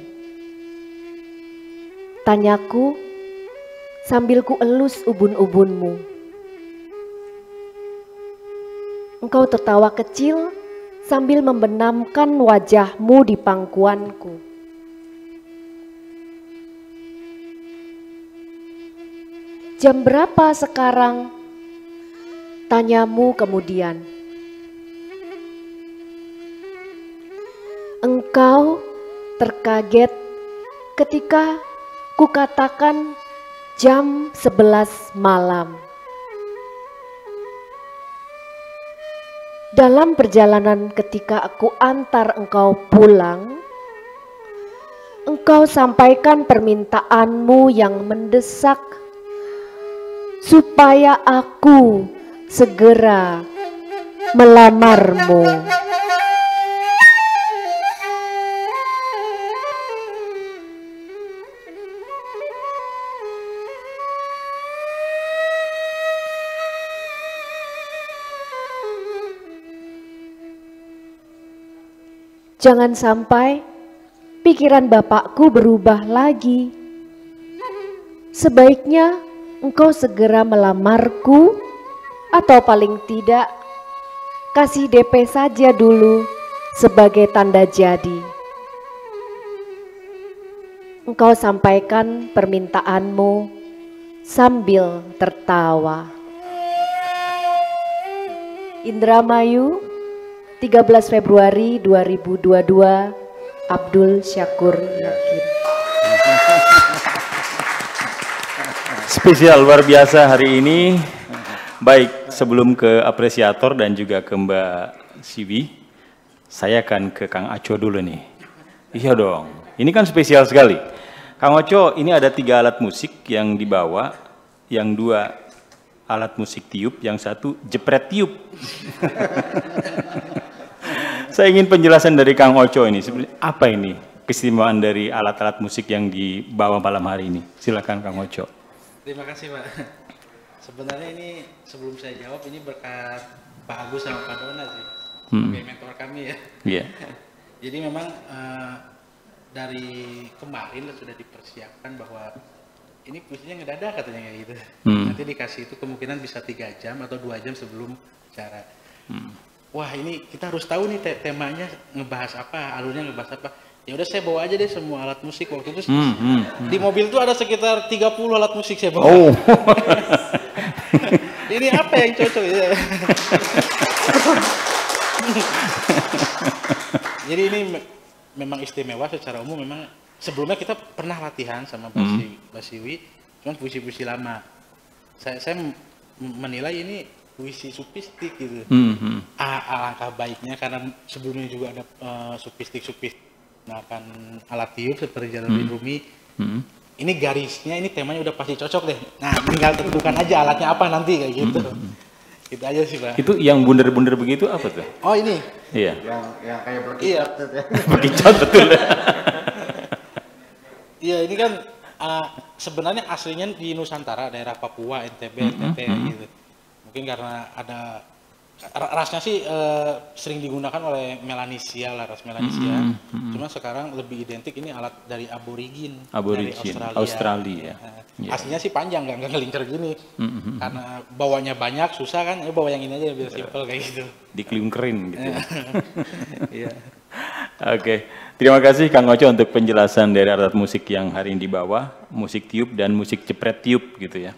Tanyaku sambil ku elus ubun-ubunmu. Engkau tertawa kecil sambil membenamkan wajahmu di pangkuanku. Jam berapa sekarang? Tanyamu kemudian. Engkau terkaget ketika kukatakan jam 11 malam. Dalam perjalanan ketika aku antar engkau pulang, engkau sampaikan permintaanmu yang mendesak supaya aku segera melamarmu. Jangan sampai pikiran bapakku berubah lagi. Sebaiknya engkau segera melamarku, atau paling tidak kasih DP saja dulu sebagai tanda jadi. Engkau sampaikan permintaanmu sambil tertawa. Indramayu, 13 Februari 2022, Abdul Syakur Yakin. Spesial luar biasa hari ini. Baik, sebelum ke apresiator dan juga ke Mbak Siwi, saya akan ke Kang Aco dulu nih. Iya dong, ini kan spesial sekali. Kang Aco, ini ada 3 alat musik yang dibawa, yang 2 alat musik tiup, yang 1 jepret tiup. Saya ingin penjelasan dari Kang Oco ini, apa ini keistimewaan dari alat-alat musik yang dibawa malam hari ini? Silakan Kang Oco. Terima kasih Pak. Sebenarnya ini sebelum saya jawab, ini berkat Pak Agus sama Pak Dona sih, sebagai mentor kami ya. Iya. Jadi memang dari kemarin sudah dipersiapkan bahwa ini puisinya ngedadak katanya kayak gitu. Nanti dikasih itu kemungkinan bisa 3 jam atau 2 jam sebelum acara. Wah ini kita harus tahu nih temanya ngebahas apa, alurnya ngebahas apa. Ya udah saya bawa aja deh semua alat musik waktu itu. Di mobil tuh ada sekitar 30 alat musik saya bawa. Oh. Ini apa yang cocok ya? Jadi ini memang istimewa secara umum. Memang sebelumnya kita pernah latihan sama Mbak Siwi, cuman puisi-puisi lama. Saya menilai ini puisi supistik gitu. Alangkah baiknya karena sebelumnya juga ada supistik menggunakan alat tiup seperti Jalaluddin Rumi. Ini garisnya, ini temanya udah pasti cocok deh. Nah, tinggal tentukan aja alatnya apa nanti kayak gitu. Gitu aja sih Pak. Itu yang bunder-bunder begitu apa tuh? Oh ini. Iya. Yang kayak berkicot. Iya. Berkicot betul. Iya ini kan sebenarnya aslinya di Nusantara, daerah Papua, NTB, NTT gitu. Mungkin karena ada rasnya sih sering digunakan oleh Melanesia lah, ras Melanesia. Cuma sekarang lebih identik ini alat dari aborigin dari Australia. Ya. Aslinya sih panjang, nggak ngelingkar gini. Karena bawanya banyak, susah kan. Ya bawa yang ini aja biar simpel kayak gitu. Dikelingkerin gitu. Iya. Oke, terima kasih Kang Oco untuk penjelasan dari alat musik yang hari ini dibawa, musik tiup dan musik jepret tiup gitu ya.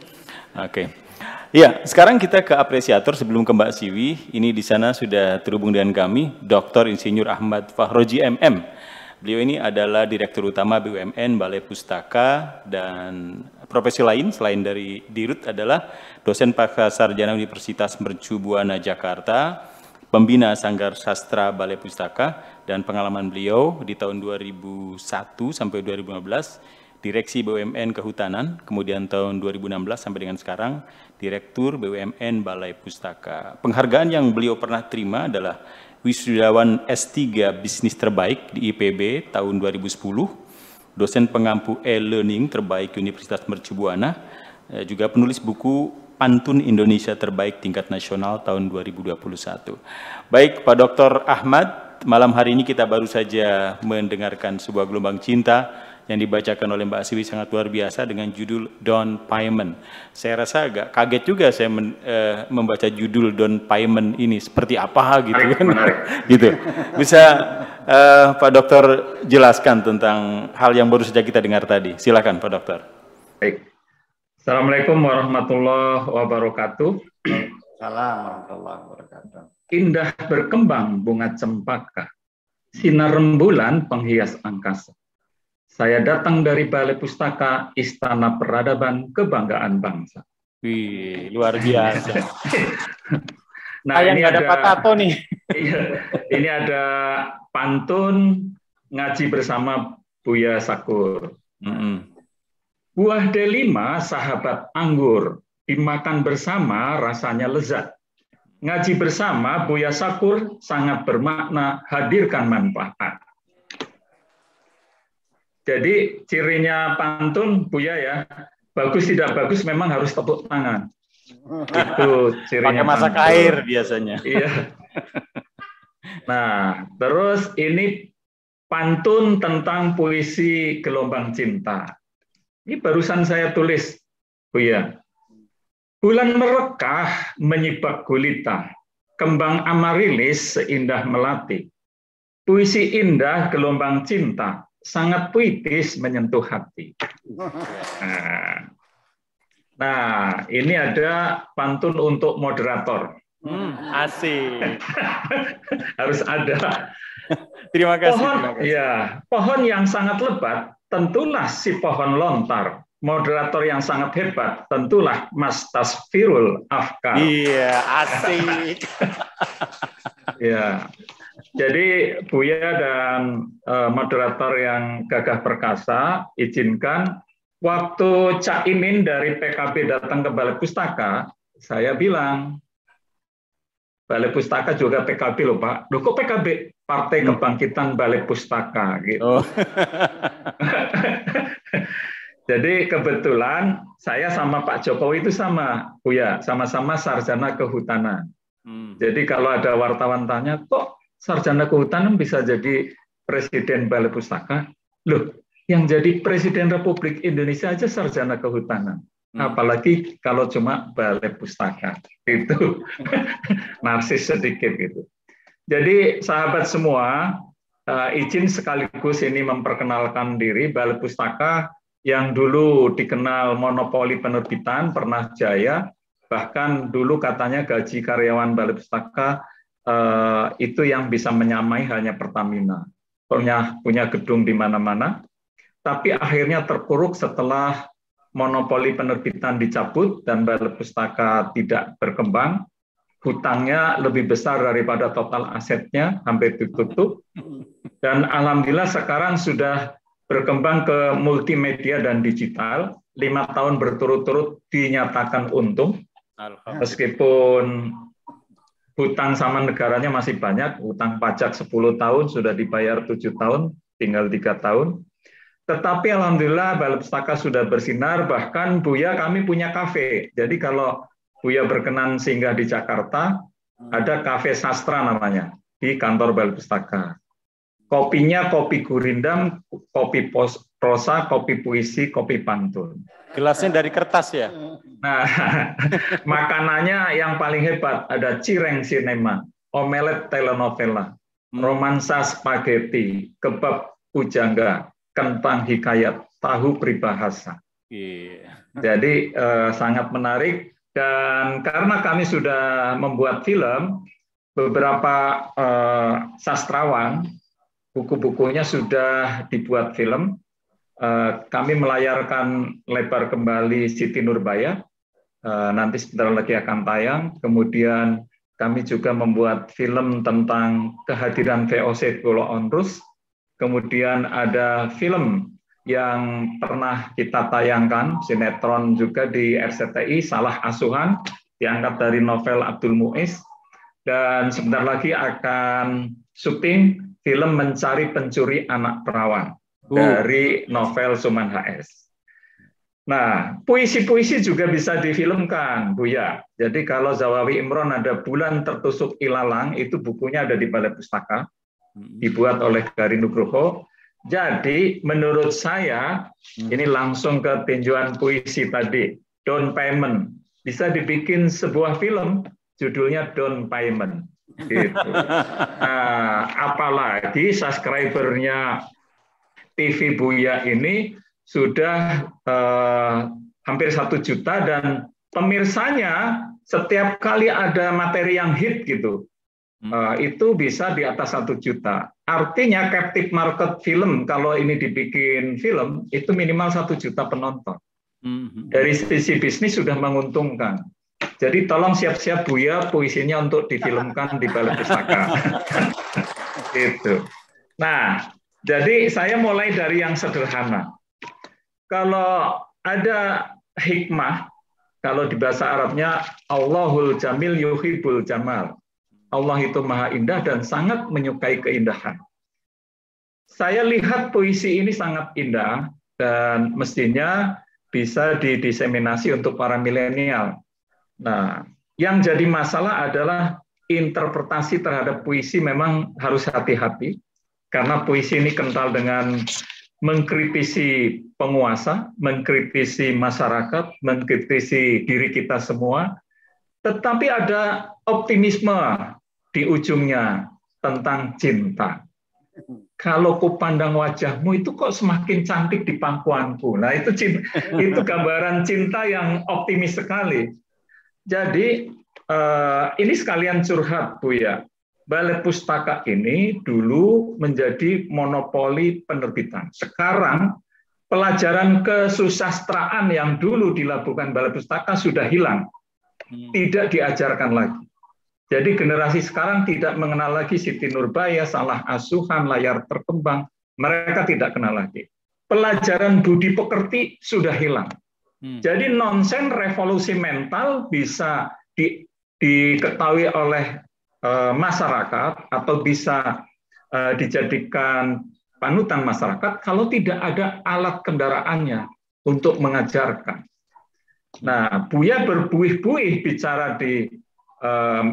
Oke. Ya, sekarang kita ke apresiator sebelum ke Mbak Siwi. Ini di sana sudah terhubung dengan kami, Dr. Insinyur Ahmad Fahroji MM. Beliau ini adalah Direktur Utama BUMN Balai Pustaka, dan profesi lain selain dari Dirut adalah dosen Pasca Sarjana Universitas Mercu Buana Jakarta, pembina Sanggar Sastra Balai Pustaka, dan pengalaman beliau di tahun 2001 sampai 2015 Direksi BUMN Kehutanan, kemudian tahun 2016 sampai dengan sekarang Direktur BUMN Balai Pustaka. Penghargaan yang beliau pernah terima adalah wisudawan S3 Bisnis Terbaik di IPB tahun 2010, dosen pengampu e-learning terbaik Universitas Mercu Buana, juga penulis buku Pantun Indonesia Terbaik tingkat nasional tahun 2021. Baik, Pak Dr. Ahmad, malam hari ini kita baru saja mendengarkan sebuah gelombang cinta yang dibacakan oleh Mbak Siwi, sangat luar biasa dengan judul Down Payment. Saya rasa agak kaget juga saya membaca judul Down Payment ini, seperti apa gitu kan. Gitu. Bisa Pak Dokter jelaskan tentang hal yang baru saja kita dengar tadi. Silakan Pak Dokter. Baik. Assalamualaikum warahmatullahi wabarakatuh. Assalamualaikum warahmatullahi wabarakatuh. Indah berkembang bunga cempaka, sinar rembulan penghias angkasa. Saya datang dari Balai Pustaka, Istana Peradaban Kebanggaan Bangsa. Wih, luar biasa. Nah, ini ada Pak Tato nih. Ini ada pantun ngaji bersama Buya Sakur. Buah delima sahabat anggur, dimakan bersama rasanya lezat. Ngaji bersama Buya Sakur sangat bermakna, hadirkan manfaat. Jadi cirinya pantun Buya ya, bagus tidak bagus memang harus tepuk tangan. Itu cirinya. Pakai masak pantun. Air biasanya. Iya. Nah, terus ini pantun tentang puisi gelombang cinta. Ini barusan saya tulis, Buya. Bulan merekah menyibak gulita, kembang amarilis seindah melati. Puisi indah gelombang cinta, sangat puitis menyentuh hati. Nah, ini ada pantun untuk moderator. Asik. Harus ada. Terima kasih. Pohon yang sangat lebat, tentulah si pohon lontar. Moderator yang sangat hebat, tentulah Mas Tasfirul Afkar. Iya, asik. Ya. Jadi Buya dan moderator yang gagah perkasa, izinkan waktu Cak Imin dari PKB datang ke Balai Pustaka, saya bilang, Balai Pustaka juga PKB loh Pak. Loh kok PKB? Partai Kebangkitan Balai Pustaka. Gitu. Oh. Jadi kebetulan saya sama Pak Jokowi itu sama, Buya, sama-sama sarjana kehutanan. Jadi kalau ada wartawan tanya, kok sarjana kehutanan bisa jadi presiden Balai Pustaka? Loh, yang jadi presiden Republik Indonesia aja sarjana kehutanan. Apalagi kalau cuma Balai Pustaka. Itu narsis sedikit gitu. Jadi sahabat semua, izin sekaligus ini memperkenalkan diri. Balai Pustaka yang dulu dikenal monopoli penerbitan, pernah jaya, bahkan dulu katanya gaji karyawan Balai Pustaka itu yang bisa menyamai hanya Pertamina. Punya gedung di mana-mana, tapi akhirnya terpuruk setelah monopoli penerbitan dicabut dan Balai Pustaka tidak berkembang. Hutangnya lebih besar daripada total asetnya, hampir ditutup. Dan alhamdulillah sekarang sudah berkembang ke multimedia dan digital. 5 tahun berturut-turut dinyatakan untung. Meskipun hutang sama negaranya masih banyak, hutang pajak 10 tahun, sudah dibayar 7 tahun, tinggal 3 tahun. Tetapi alhamdulillah Balai Pustaka sudah bersinar, bahkan Buya kami punya kafe. Jadi kalau Buya berkenan singgah di Jakarta, ada kafe sastra namanya, di kantor Balai Pustaka. Kopinya kopi gurindam, kopi prosa, kopi puisi, kopi pantun. Gelasnya dari kertas ya? Nah, makanannya yang paling hebat, ada cireng sinema, omelet telenovela, romansa spaghetti, kebab pujangga, kentang hikayat, tahu peribahasa. Jadi sangat menarik. Dan karena kami sudah membuat film, beberapa sastrawan, buku-bukunya sudah dibuat film. Kami melayarkan lebar kembali Siti Nurbaya, nanti sebentar lagi akan tayang. Kemudian kami juga membuat film tentang kehadiran VOC Pulau Onrus. Kemudian ada film yang pernah kita tayangkan, sinetron juga di RCTI, Salah Asuhan, diangkat dari novel Abdul Muiz. Dan sebentar lagi akan syuting film Mencari Pencuri Anak Perawan dari novel Suman HS. Nah, puisi-puisi juga bisa difilmkan, Buya. Jadi kalau Zawawi Imron ada Bulan Tertusuk Ilalang, itu bukunya ada di Balai Pustaka, dibuat oleh Gari Nugroho. Jadi menurut saya, ini langsung ke tinjauan puisi tadi, Down Payment. Bisa dibikin sebuah film, judulnya Down Payment. Gitu. Nah, apalagi subscribernya TV Buya ini sudah hampir 1 juta dan pemirsanya setiap kali ada materi yang hit gitu, itu bisa di atas 1 juta. Artinya captive market film kalau ini dibikin film itu minimal 1 juta penonton. Dari sisi bisnis sudah menguntungkan. Jadi tolong siap-siap Buya puisinya untuk difilmkan di Balai Pustaka. Gitu. Nah, jadi saya mulai dari yang sederhana. Kalau ada hikmah, kalau di bahasa Arabnya Allahul Jamil yuhibbul jamal. Allah itu maha indah dan sangat menyukai keindahan. Saya lihat puisi ini sangat indah dan mestinya bisa didiseminasi untuk para milenial. Nah, yang jadi masalah adalah interpretasi terhadap puisi memang harus hati-hati, karena puisi ini kental dengan mengkritisi penguasa, mengkritisi masyarakat, mengkritisi diri kita semua, tetapi ada optimisme di ujungnya tentang cinta. Kalau ku pandang wajahmu itu kok semakin cantik di pangkuanku. Nah, itu gambaran cinta yang optimis sekali. Jadi ini sekalian curhat, Buya. Balai Pustaka ini dulu menjadi monopoli penerbitan. Sekarang pelajaran kesusastraan yang dulu dilakukan Balai Pustaka sudah hilang. Tidak diajarkan lagi. Jadi generasi sekarang tidak mengenal lagi Siti Nurbaya, Salah Asuhan, Layar Terkembang. Mereka tidak kenal lagi. Pelajaran budi pekerti sudah hilang. Jadi nonsen revolusi mental bisa diketahui oleh masyarakat atau bisa dijadikan panutan masyarakat kalau tidak ada alat kendaraannya untuk mengajarkan. Nah, Buya berbuih-buih bicara di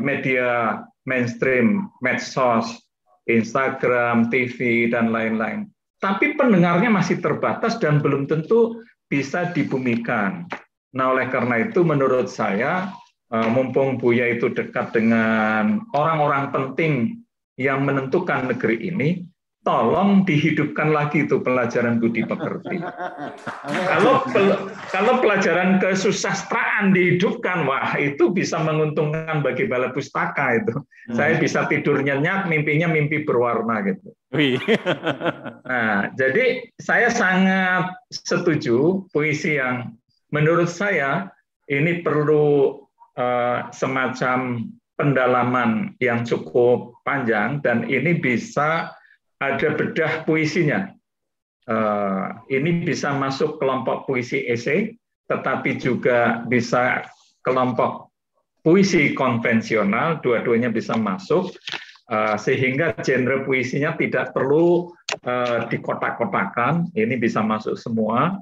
media mainstream, medsos, Instagram, TV, dan lain-lain. Tapi pendengarnya masih terbatas dan belum tentu bisa dibumikan. Nah, oleh karena itu menurut saya, mumpung Buya itu dekat dengan orang-orang penting yang menentukan negeri ini, tolong dihidupkan lagi itu pelajaran budi pekerti. Kalau pelajaran kesusastraan dihidupkan, wah itu bisa menguntungkan bagi Balai Pustaka itu. Saya bisa tidur nyenyak, mimpinya mimpi berwarna gitu. Nah, jadi saya sangat setuju puisi yang menurut saya ini perlu semacam pendalaman yang cukup panjang dan ini bisa ada bedah puisinya. Ini bisa masuk kelompok puisi esai, tetapi juga bisa kelompok puisi konvensional, dua-duanya bisa masuk, sehingga genre puisinya tidak perlu dikotak-kotakan, ini bisa masuk semua.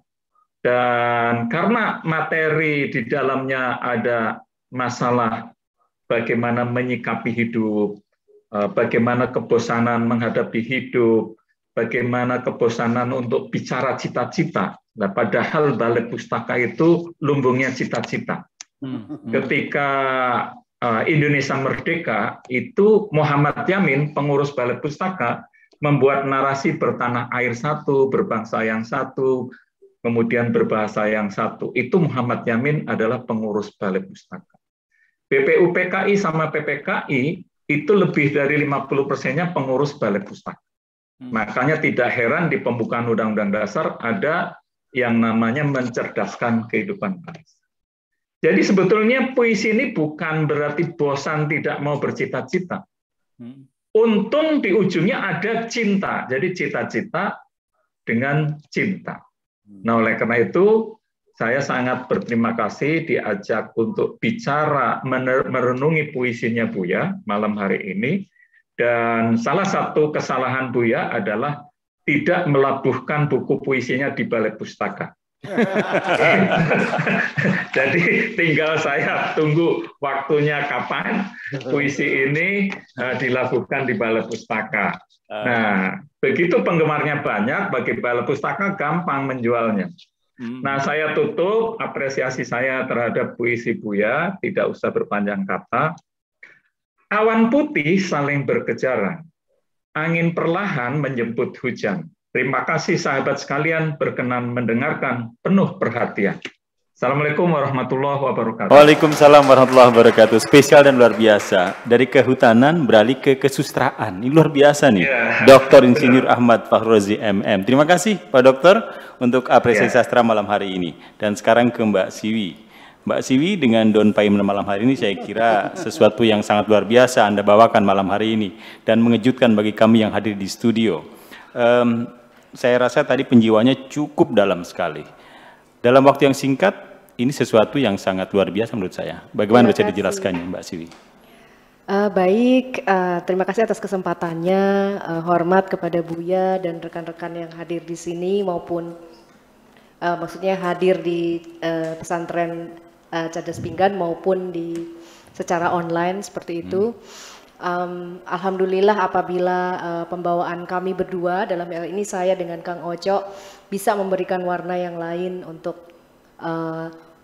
Dan karena materi di dalamnya ada masalah bagaimana menyikapi hidup, bagaimana kebosanan menghadapi hidup, bagaimana kebosanan untuk bicara cita-cita. Nah, padahal Balai Pustaka itu lumbungnya cita-cita. Ketika Indonesia merdeka, itu Muhammad Yamin, pengurus Balai Pustaka, membuat narasi bertanah air satu, berbangsa yang satu, kemudian berbahasa yang satu. Itu Muhammad Yamin adalah pengurus Balai Pustaka. BPUPKI sama PPKI itu lebih dari 50%-nya pengurus Balai Pustaka. Makanya tidak heran di pembukaan Undang-Undang Dasar ada yang namanya mencerdaskan kehidupan bangsa. Jadi sebetulnya puisi ini bukan berarti bosan tidak mau bercita-cita. Untung di ujungnya ada cinta. Jadi cita-cita dengan cinta. Nah, oleh karena itu saya sangat berterima kasih diajak untuk bicara merenungi puisinya Buya malam hari ini. Dan salah satu kesalahan Buya adalah tidak melabuhkan buku puisinya di balai pustaka. Jadi tinggal saya tunggu waktunya kapan puisi ini dilakukan di balai pustaka. Nah, begitu penggemarnya banyak, bagi balai pustaka gampang menjualnya. Nah, saya tutup apresiasi saya terhadap puisi Buya, tidak usah berpanjang kata. Awan putih saling berkejaran, angin perlahan menjemput hujan. Terima kasih sahabat sekalian berkenan mendengarkan penuh perhatian. Assalamualaikum warahmatullahi wabarakatuh. Waalaikumsalam warahmatullahi wabarakatuh. Spesial dan luar biasa. Dari kehutanan beralih ke kesustraan. Ini luar biasa nih. Dr. Insinyur Ahmad Fakhrozi MM. Terima kasih Pak Dokter untuk apresiasi sastra malam hari ini. Dan sekarang ke Mbak Siwi. Mbak Siwi dengan Don Paiman malam hari ini saya kira sesuatu yang sangat luar biasa Anda bawakan malam hari ini. Dan mengejutkan bagi kami yang hadir di studio. Saya rasa tadi penjiwanya cukup dalam sekali. Dalam waktu yang singkat, ini sesuatu yang sangat luar biasa menurut saya. Bagaimana bisa dijelaskannya, Mbak Siwi? Baik, terima kasih atas kesempatannya. Hormat kepada Buya dan rekan-rekan yang hadir di sini maupun maksudnya hadir di pesantren Cadas Pinggan maupun di secara online seperti itu. Alhamdulillah apabila pembawaan kami berdua, dalam hal ini saya dengan Kang Oco, bisa memberikan warna yang lain untuk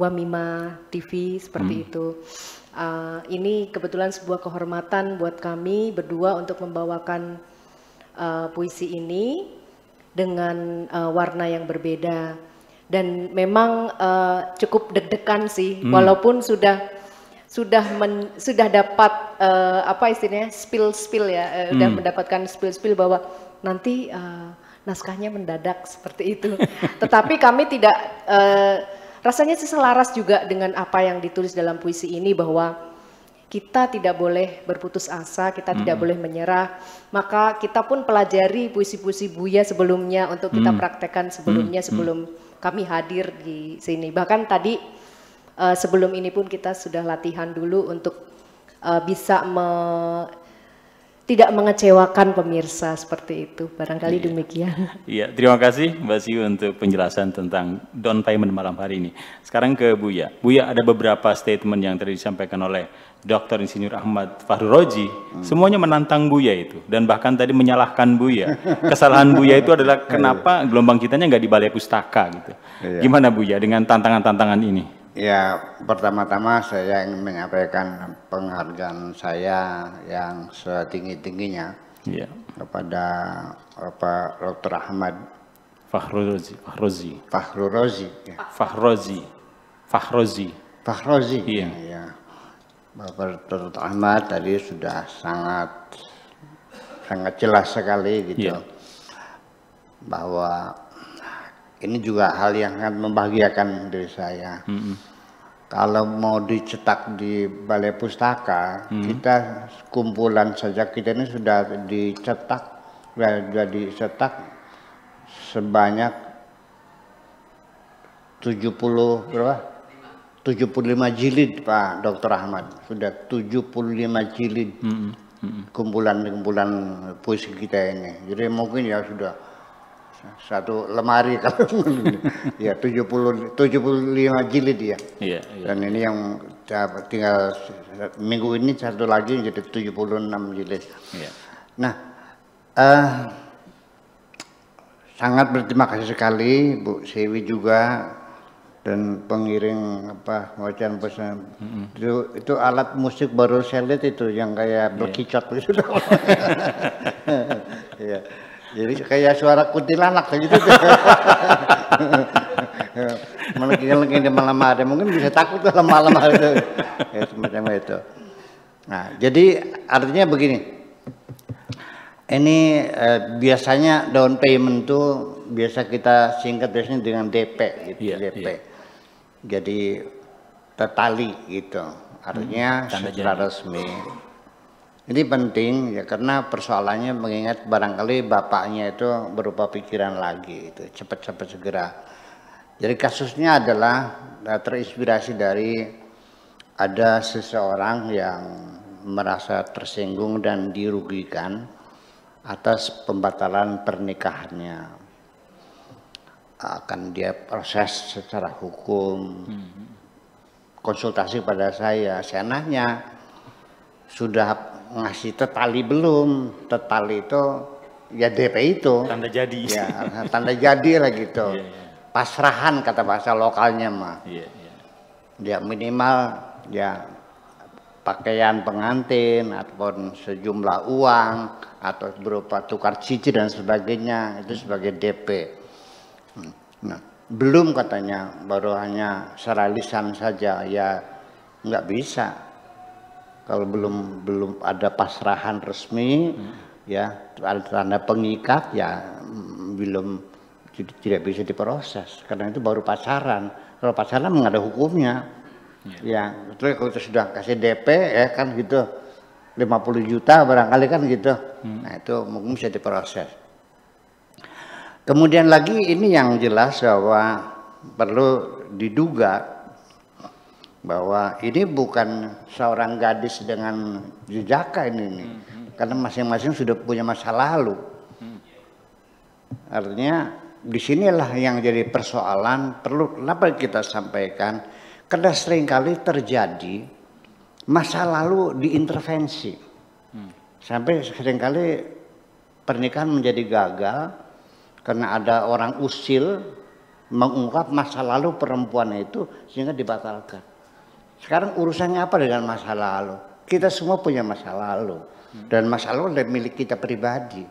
Wamima TV seperti itu. Ini kebetulan sebuah kehormatan buat kami berdua untuk membawakan puisi ini dengan warna yang berbeda. Dan memang cukup deg-degan sih, walaupun sudah dapat apa istilahnya spill ya, sudah mendapatkan spill bahwa nanti naskahnya mendadak seperti itu. Tetapi kami tidak rasanya selaras juga dengan apa yang ditulis dalam puisi ini, bahwa kita tidak boleh berputus asa, kita tidak boleh menyerah. Maka kita pun pelajari puisi-puisi Buya sebelumnya untuk kita praktekkan sebelumnya sebelum kami hadir di sini. Bahkan tadi sebelum ini pun kita sudah latihan dulu untuk bisa tidak mengecewakan pemirsa seperti itu. Barangkali demikian. Iya, terima kasih Mbak Siwi untuk penjelasan tentang Don Paiman malam hari ini. Sekarang ke Buya. Buya, ada beberapa statement yang tadi disampaikan oleh Dr. Insinyur Ahmad Fakhrozi. Semuanya menantang Buya itu. Dan bahkan tadi menyalahkan Buya. Kesalahan Buya itu adalah kenapa gelombang kitanya nggak di balai pustaka gitu. Gimana Buya dengan tantangan-tantangan ini? Ya, pertama-tama saya ingin menyampaikan penghargaan saya yang setinggi-tingginya kepada Bapak Dr. Ahmad Fakhrozi. Iya. Ya. Bapak Dr. Ahmad tadi sudah sangat jelas sekali gitu, bahwa ini juga hal yang sangat membahagiakan diri saya. Kalau mau dicetak di balai pustaka, kita kumpulan saja kita ini sudah dicetak sebanyak 75 jilid Pak Dr. Ahmad. Sudah 75 jilid kumpulan puisi kita ini. Jadi mungkin ya sudah satu lemari kalau ya 75 jilid ya. Dan ini yang tinggal minggu ini satu lagi jadi 76 jilid. Nah, sangat berterima kasih sekali Bu Siwi juga dan pengiring bacaan pesan. Itu alat musik baru saya lihat itu yang kayak berkicot gitu. Ya. Jadi kayak suara kuntilanak gitu. Melengking di malam hari, mungkin bisa takut kalau malam hari itu. Ya, semacam itu. Nah, jadi artinya begini. Ini biasanya down payment itu biasa kita singkat biasanya dengan DP gitu, DP. Jadi tertali gitu. Artinya secara resmi. Ini penting ya karena persoalannya mengingat barangkali bapaknya itu berubah pikiran lagi itu cepat-cepat segera. Jadi kasusnya adalah terinspirasi dari ada seseorang yang merasa tersinggung dan dirugikan atas pembatalan pernikahannya. Akan dia proses secara hukum. Konsultasi pada saya nanya, sudah ngasih tetali belum? Tetali itu ya DP itu. Tanda jadi. Ya, tanda jadi lah gitu. Pasrahan kata bahasa lokalnya mah. Ya minimal ya pakaian pengantin ataupun sejumlah uang atau berupa tukar cincin dan sebagainya itu sebagai DP. Nah, belum katanya, baru hanya secara lisan saja, ya nggak bisa. Kalau belum ada pasrahan resmi, ya ada tanda pengikat, ya belum tidak bisa diproses. Karena itu baru pacaran. Kalau pacaran nggak ada hukumnya. Ya, terus kalau sudah kasih DP ya kan gitu, 50 juta barangkali kan gitu. Nah itu mungkin bisa diproses. Kemudian lagi ini yang jelas bahwa perlu diduga bahwa ini bukan seorang gadis dengan jejaka ini. Karena masing-masing sudah punya masa lalu. Artinya disinilah yang jadi persoalan, perlu kenapa kita sampaikan, karena seringkali terjadi masa lalu diintervensi. Sampai seringkali pernikahan menjadi gagal karena ada orang usil mengungkap masa lalu perempuan itu sehingga dibatalkan. Sekarang urusannya apa dengan masa lalu? Kita semua punya masa lalu dan masa lalu adalah milik kita pribadi.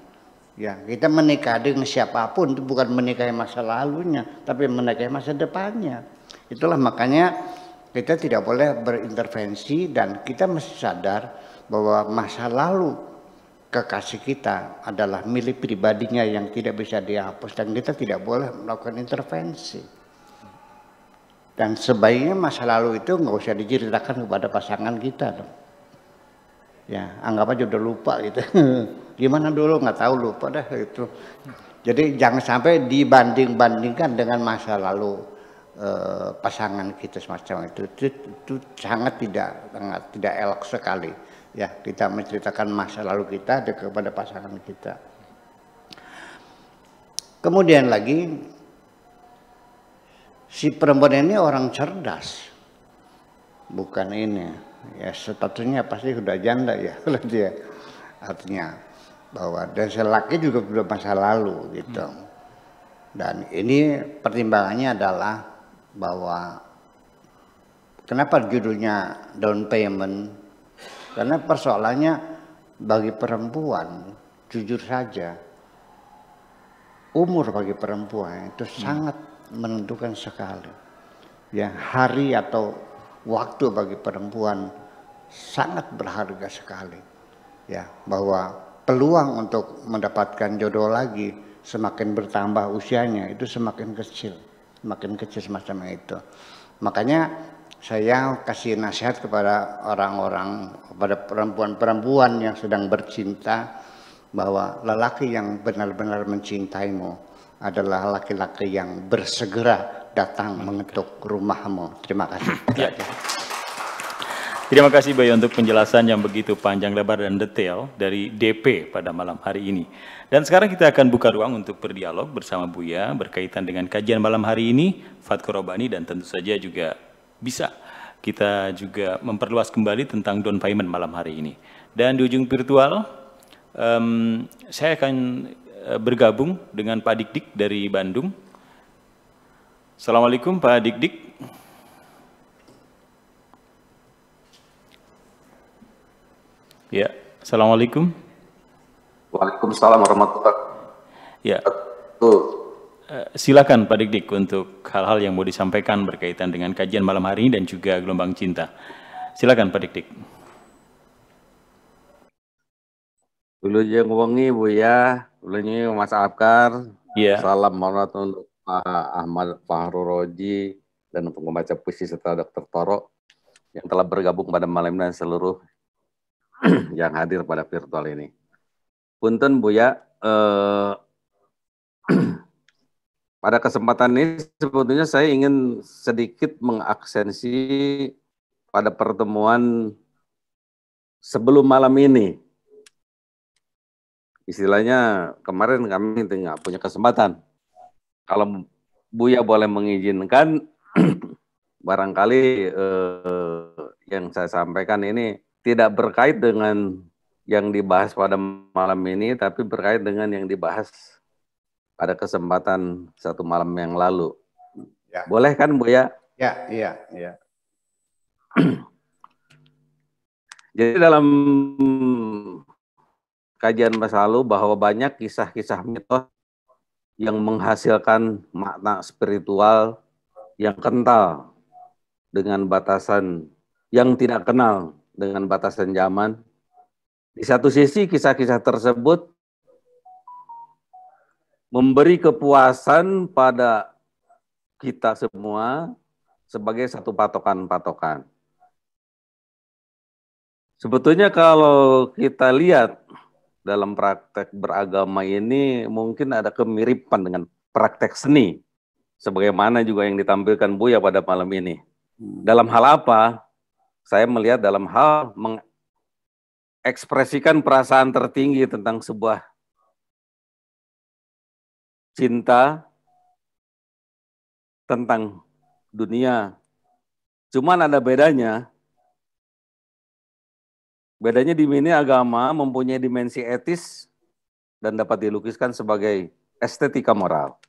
Ya, kita menikah dengan siapapun itu bukan menikahi masa lalunya, tapi menikahi masa depannya. Itulah makanya kita tidak boleh berintervensi dan kita mesti sadar bahwa masa lalu kekasih kita adalah milik pribadinya yang tidak bisa dihapus dan kita tidak boleh melakukan intervensi. Dan sebaiknya masa lalu itu nggak usah diceritakan kepada pasangan kita dong. Ya, anggap aja udah lupa gitu. Gimana dulu nggak tahu, lupa dah itu. Jadi jangan sampai dibanding-bandingkan dengan masa lalu pasangan kita semacam itu sangat tidak elok sekali. Ya, kita menceritakan masa lalu kita kepada pasangan kita. Kemudian lagi si perempuan ini orang cerdas, bukan ini. Ya statusnya pasti sudah janda ya, dia artinya bahwa dan si laki juga sudah masa lalu gitu. Dan ini pertimbangannya adalah bahwa kenapa judulnya down payment? Karena persoalannya bagi perempuan, jujur saja, umur bagi perempuan itu sangat menentukan sekali. Ya, hari atau waktu bagi perempuan sangat berharga sekali. Ya, bahwa peluang untuk mendapatkan jodoh lagi semakin bertambah usianya itu semakin kecil semacam itu. Makanya saya kasih nasihat kepada orang-orang, kepada perempuan-perempuan yang sedang bercinta, bahwa lelaki yang benar-benar mencintaimu adalah laki-laki yang bersegera datang mengetuk rumahmu. Terima kasih. Ya. Terima kasih Bayu untuk penjelasan yang begitu panjang lebar dan detail dari DP pada malam hari ini. Dan sekarang kita akan buka ruang untuk berdialog bersama Buya berkaitan dengan kajian malam hari ini, Fatko Robani, dan tentu saja juga bisa kita juga memperluas kembali tentang down payment malam hari ini. Dan di ujung virtual, saya akan bergabung dengan Pak Dik-Dik dari Bandung. Assalamualaikum Pak Dik-Dik. Ya, Assalamualaikum. Waalaikumsalam warahmatullahi wabarakatuh. Ya. Silakan Pak Dik-Dik untuk hal-hal yang mau disampaikan berkaitan dengan kajian malam hari ini dan juga gelombang cinta. Silakan Pak Dik-Dik. Dulu yang wengi Buya, dulunya Mas Afkar. Yeah. Salam hormat untuk Pak Ahmad Fahru Roji dan pembaca puisi serta Dr. Toro. yang telah bergabung pada malam ini dan seluruh yang hadir pada virtual ini. Punten Buya, pada kesempatan ini sebetulnya saya ingin sedikit mengaksensi pada pertemuan sebelum malam ini. Istilahnya kemarin kami nggak punya kesempatan. Kalau Buya boleh mengizinkan, barangkali yang saya sampaikan ini tidak berkait dengan yang dibahas pada malam ini, tapi berkait dengan yang dibahas pada kesempatan satu malam yang lalu. Ya. Boleh kan, Buya? Ya, iya, iya. Jadi dalam kajian masa lalu bahwa banyak kisah-kisah mitos yang menghasilkan makna spiritual yang kental dengan batasan yang tidak kenal dengan batasan zaman. Di satu sisi kisah-kisah tersebut memberi kepuasan pada kita semua sebagai satu patokan-patokan. Sebetulnya kalau kita lihat dalam praktek beragama ini mungkin ada kemiripan dengan praktek seni, sebagaimana juga yang ditampilkan Buya pada malam ini. Dalam hal apa? Saya melihat dalam hal mengekspresikan perasaan tertinggi tentang sebuah cinta, tentang dunia. Cuman ada bedanya. Bedanya di sini agama mempunyai dimensi etis dan dapat dilukiskan sebagai estetika moral.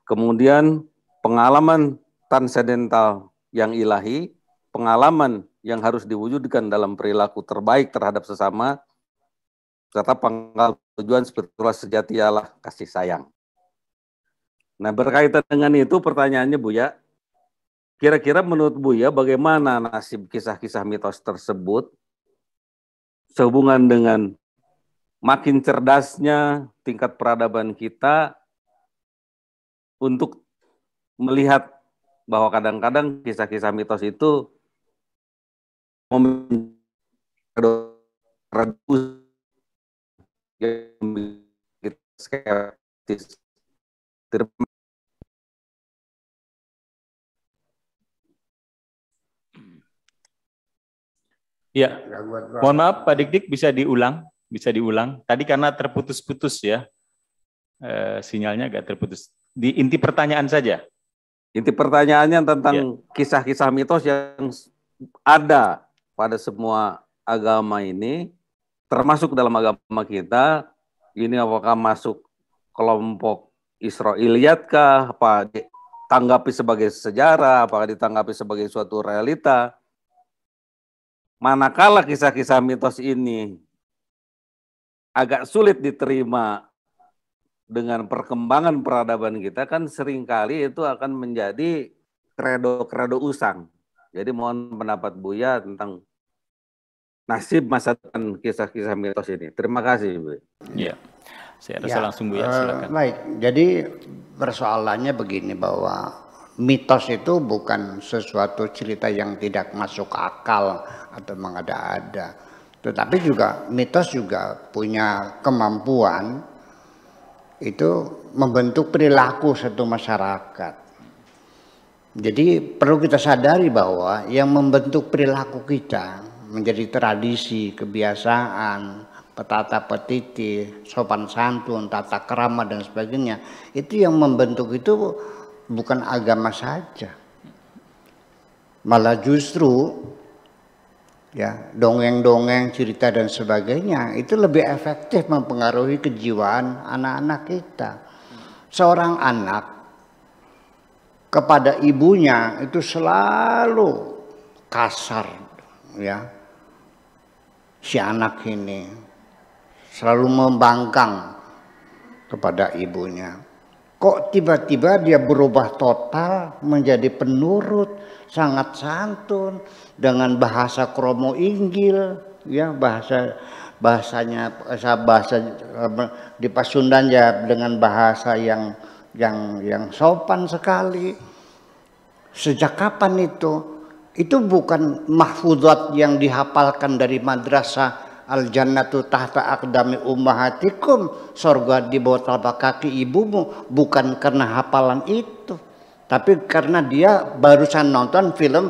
Kemudian pengalaman transendental yang ilahi, pengalaman yang harus diwujudkan dalam perilaku terbaik terhadap sesama, serta pangkal tujuan spiritual sejati Allah kasih sayang. Nah, berkaitan dengan itu pertanyaannya Buya, kira-kira menurut Buya bagaimana nasib kisah-kisah mitos tersebut sehubungan dengan makin cerdasnya tingkat peradaban kita untuk melihat bahwa kadang-kadang kisah-kisah mitos itu skeptis. Ya, mohon maaf Pak Dik-Dik, bisa diulang? Tadi karena terputus-putus ya, sinyalnya agak terputus. Di inti pertanyaan saja. Inti pertanyaannya tentang kisah-kisah mitos yang ada pada semua agama ini, termasuk dalam agama kita, ini apakah masuk kelompok Israiliyat kah, apa ditanggapi sebagai sejarah, apakah ditanggapi sebagai suatu realita. Manakala kisah-kisah mitos ini agak sulit diterima dengan perkembangan peradaban kita, kan seringkali itu akan menjadi kredo-kredo usang. Jadi mohon pendapat Buya tentang nasib masa depan kisah-kisah mitos ini. Terima kasih, Bu. Ya, saya rasa langsung Buya, silakan. Baik, jadi persoalannya begini, bahwa mitos itu bukan sesuatu cerita yang tidak masuk akal atau mengada-ada. Tetapi juga mitos juga punya kemampuan itu membentuk perilaku satu masyarakat. Jadi perlu kita sadari bahwa yang membentuk perilaku kita menjadi tradisi, kebiasaan, petata petiti, sopan santun, tata krama dan sebagainya, itu yang membentuk itu bukan agama saja, malah justru ya dongeng-dongeng, cerita dan sebagainya itu lebih efektif mempengaruhi kejiwaan anak-anak kita. Seorang anak kepada ibunya itu selalu kasar, ya, si anak ini selalu membangkang kepada ibunya. Kok tiba-tiba dia berubah total menjadi penurut, sangat santun, dengan bahasa kromo inggil, ya, bahasa di Pasundan ya, dengan bahasa yang sopan sekali. Sejak kapan itu Itu bukan mahfuzat yang dihafalkan dari madrasah al-jannatu tahta aqdami ummahatikum, surga di bawah telapak kaki ibumu, bukan karena hafalan itu, tapi karena dia barusan nonton film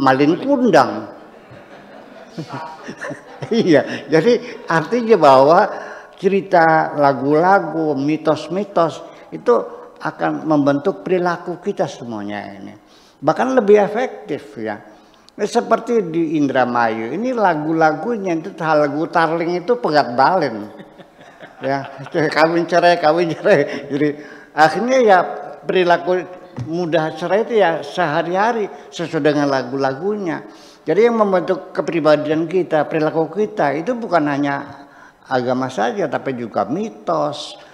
Malin Kundang. Iya, jadi artinya bahwa cerita lagu-lagu, mitos-mitos itu akan membentuk perilaku kita semuanya ini. Bahkan lebih efektif ya. Seperti di Indramayu ini lagu-lagunya itu lagu Tarling itu pegat balen. Ya, kawin cerai. Jadi akhirnya ya perilaku mudah cerai itu ya sehari-hari sesuai dengan lagu-lagunya. Jadi yang membentuk kepribadian kita, perilaku kita itu bukan hanya agama saja tapi juga mitos.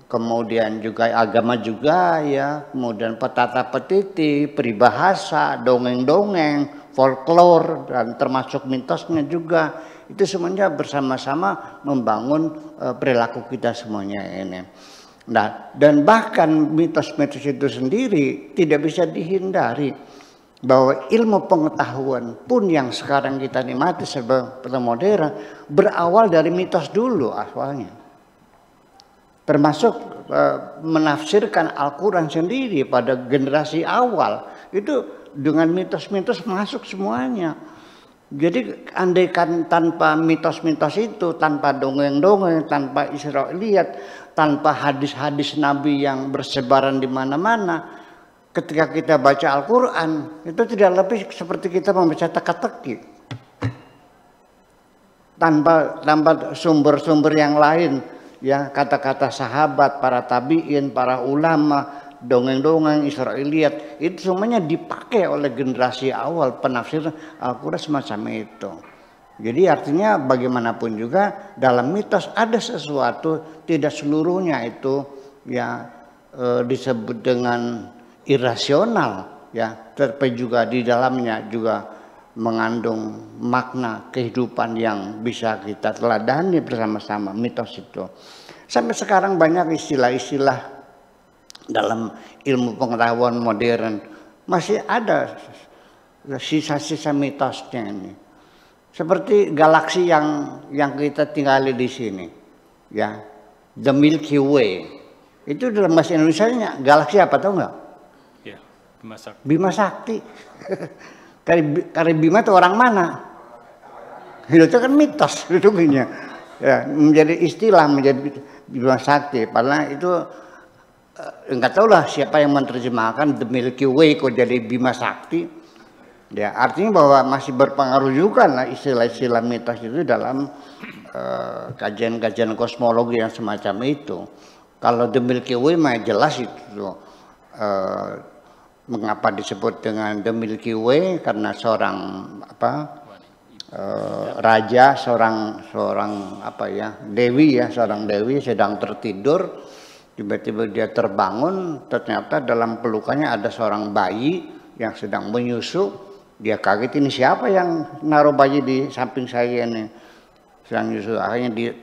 Kemudian juga agama juga ya, kemudian petata petiti, peribahasa, dongeng-dongeng, folklore, dan termasuk mitosnya juga. Itu semuanya bersama-sama membangun perilaku kita semuanya ini. Nah, dan bahkan mitos-mitos itu sendiri tidak bisa dihindari. Bahwa ilmu pengetahuan pun yang sekarang kita nikmati sebagai modern berawal dari mitos dulu awalnya. Termasuk menafsirkan Al-Quran sendiri pada generasi awal itu dengan mitos-mitos masuk semuanya. Jadi andaikan tanpa mitos-mitos itu, tanpa dongeng-dongeng, tanpa Israiliyat, tanpa hadis-hadis Nabi yang bersebaran di mana-mana, ketika kita baca Al-Quran itu tidak lebih seperti kita membaca teka-teki. Tanpa sumber-sumber yang lain. Ya, kata-kata sahabat, para tabi'in, para ulama, dongeng-dongeng, Israiliyat, itu semuanya dipakai oleh generasi awal penafsir Al-Quran semacam itu. Jadi artinya bagaimanapun juga dalam mitos ada sesuatu, tidak seluruhnya itu ya disebut dengan irasional ya, tapi juga di dalamnya juga mengandung makna kehidupan yang bisa kita teladani bersama-sama mitos itu. Sampai sekarang banyak istilah-istilah dalam ilmu pengetahuan modern masih ada sisa-sisa mitosnya ini. Seperti galaksi yang kita tinggali di sini, ya, the Milky Way. Itu dalam bahasa Indonesianya galaksi apa tahu nggak? Ya, Bima Sakti. Bima Sakti. Karena Bima itu orang mana? Itu kan mitos hidupnya. Ya, menjadi istilah menjadi Bima Sakti. Padahal itu enggak tahu lah siapa yang menerjemahkan the Milky Way kok jadi Bima Sakti. Ya, artinya bahwa masih berpengaruh juga lah istilah-istilah mitos itu dalam kajian-kajian kosmologi yang semacam itu. Kalau the Milky Way mah jelas itu. Mengapa disebut dengan the Milky Way? Karena seorang raja, seorang apa ya, dewi ya, seorang dewi sedang tertidur, tiba-tiba dia terbangun, ternyata dalam pelukannya ada seorang bayi yang sedang menyusu. Dia kaget, ini siapa yang naruh bayi di samping saya ini, sedang menyusu. Akhirnya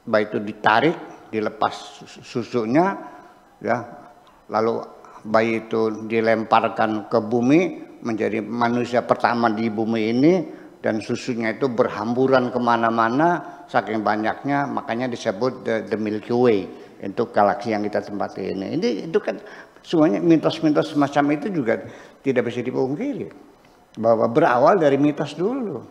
bayi itu ditarik, dilepas susunya, ya, lalu bayi itu dilemparkan ke bumi menjadi manusia pertama di bumi ini, dan susunya itu berhamburan kemana-mana saking banyaknya, makanya disebut the Milky Way untuk galaksi yang kita tempati ini. Itu kan semuanya mitos-mitos semacam itu juga tidak bisa dipungkiri bahwa berawal dari mitos dulu.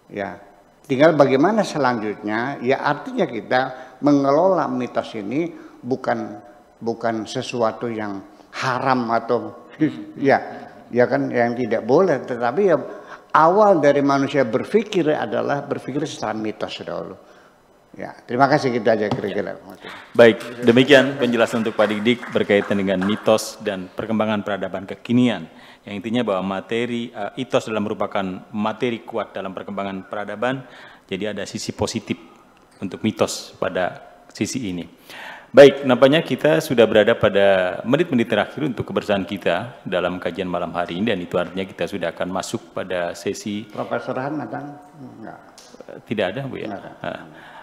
Ya, tinggal bagaimana selanjutnya, ya artinya kita mengelola mitos ini bukan sesuatu yang haram atau ya kan yang tidak boleh, tetapi ya awal dari manusia berpikir adalah berpikir secara mitos dahulu. Ya, terima kasih, kita aja kira-kira. Baik, demikian penjelasan untuk Pak Dik berkaitan dengan mitos dan perkembangan peradaban kekinian. Yang intinya bahwa mitos adalah merupakan materi kuat dalam perkembangan peradaban. Jadi ada sisi positif untuk mitos pada sisi ini. Baik, nampaknya kita sudah berada pada menit-menit terakhir untuk kebersamaan kita dalam kajian malam hari ini, dan itu artinya kita sudah akan masuk pada sesi. Profesor Han datang? Enggak. Tidak ada, Bu ya.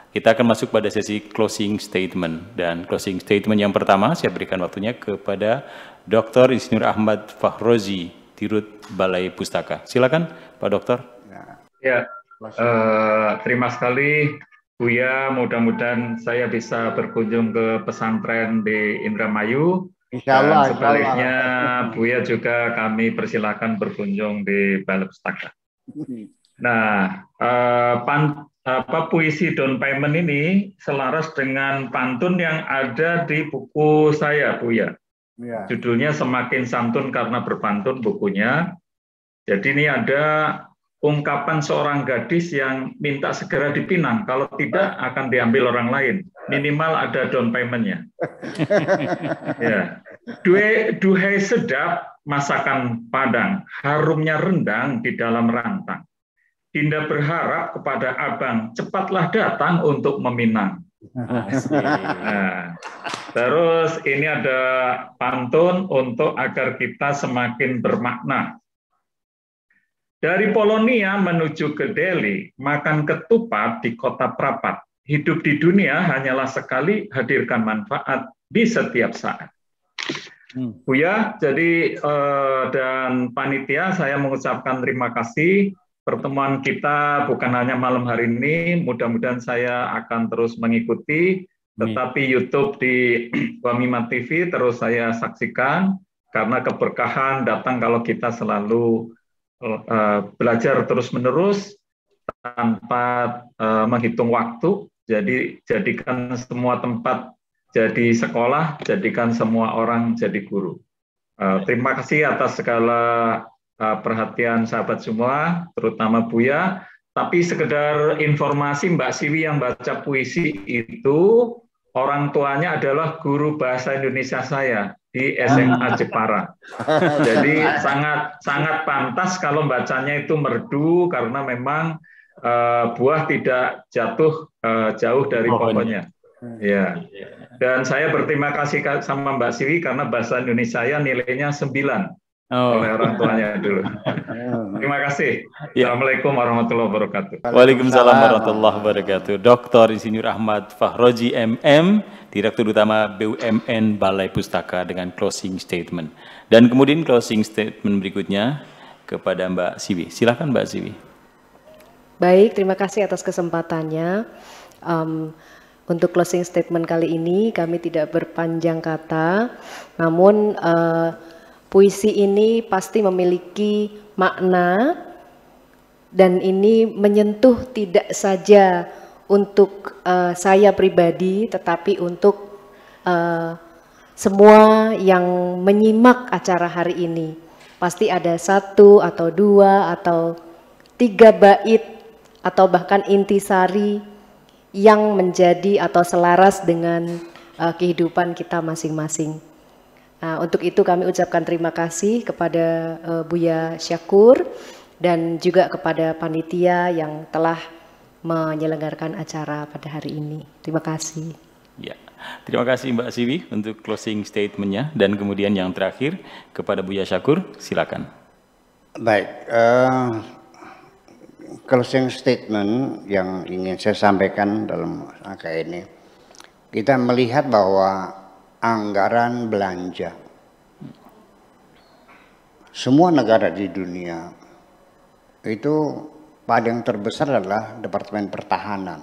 Kita akan masuk pada sesi closing statement, dan closing statement yang pertama saya berikan waktunya kepada Dr. Insinyur Ahmad Fahrozi Dirut Balai Pustaka. Silakan Pak Dokter. Ya, terima sekali Buya, mudah-mudahan saya bisa berkunjung ke pesantren di Indramayu. Insyaallah, dan sebaliknya Buya juga kami persilakan berkunjung di Balai Pustaka. Nah, puisi down payment ini selaras dengan pantun yang ada di buku saya, Buya. Ya. Judulnya Semakin Santun Karena Berpantun bukunya. Jadi ini ada ungkapan seorang gadis yang minta segera dipinang, kalau tidak akan diambil orang lain. Minimal ada down payment-nya. Ya. Duhai sedap masakan Padang, harumnya rendang di dalam rantang. Dinda berharap kepada abang, cepatlah datang untuk meminang. Nah, terus ini ada pantun untuk agar kita semakin bermakna. Dari Polonia menuju ke Delhi, makan ketupat di kota Prapat. Hidup di dunia hanyalah sekali, hadirkan manfaat di setiap saat. Buya, jadi dan panitia, saya mengucapkan terima kasih. Pertemuan kita bukan hanya malam hari ini, mudah-mudahan saya akan terus mengikuti. Tetapi YouTube di Wamima TV terus saya saksikan, karena keberkahan datang kalau kita selalu belajar terus-menerus tanpa menghitung waktu. Jadi jadikan semua tempat jadi sekolah, jadikan semua orang jadi guru. Terima kasih atas segala perhatian sahabat semua, terutama Buya. Tapi sekedar informasi, Mbak Siwi yang baca puisi itu orang tuanya adalah guru bahasa Indonesia saya di SMA Jepara. Jadi sangat pantas kalau bacanya itu merdu, karena memang buah tidak jatuh jauh dari pohonnya. Ya. Dan saya berterima kasih sama Mbak Siwi karena bahasa Indonesia saya nilainya 9 oleh orang tuanya dulu. Terima kasih. Assalamualaikum warahmatullahi wabarakatuh. Waalaikumsalam warahmatullahi wabarakatuh. Dr. Insinyur Ahmad Fahroji MM, Direktur Utama BUMN Balai Pustaka dengan closing statement. Dan kemudian closing statement berikutnya kepada Mbak Siwi. Silakan Mbak Siwi. Baik, terima kasih atas kesempatannya. Untuk closing statement kali ini kami tidak berpanjang kata, namun puisi ini pasti memiliki makna, dan ini menyentuh tidak saja untuk saya pribadi, tetapi untuk semua yang menyimak acara hari ini. Pasti ada 1 atau 2 atau 3 bait atau bahkan intisari yang menjadi atau selaras dengan kehidupan kita masing-masing. Nah, untuk itu kami ucapkan terima kasih kepada Buya Syakur dan juga kepada panitia yang telah menyelenggarakan acara pada hari ini. Terima kasih. Ya, terima kasih Mbak Siwi untuk closing statement-nya, dan kemudian yang terakhir kepada Buya Syakur, silakan. Baik, closing statement yang ingin saya sampaikan dalam angka ini, kita melihat bahwa anggaran belanja semua negara di dunia itu pada yang terbesar adalah Departemen Pertahanan.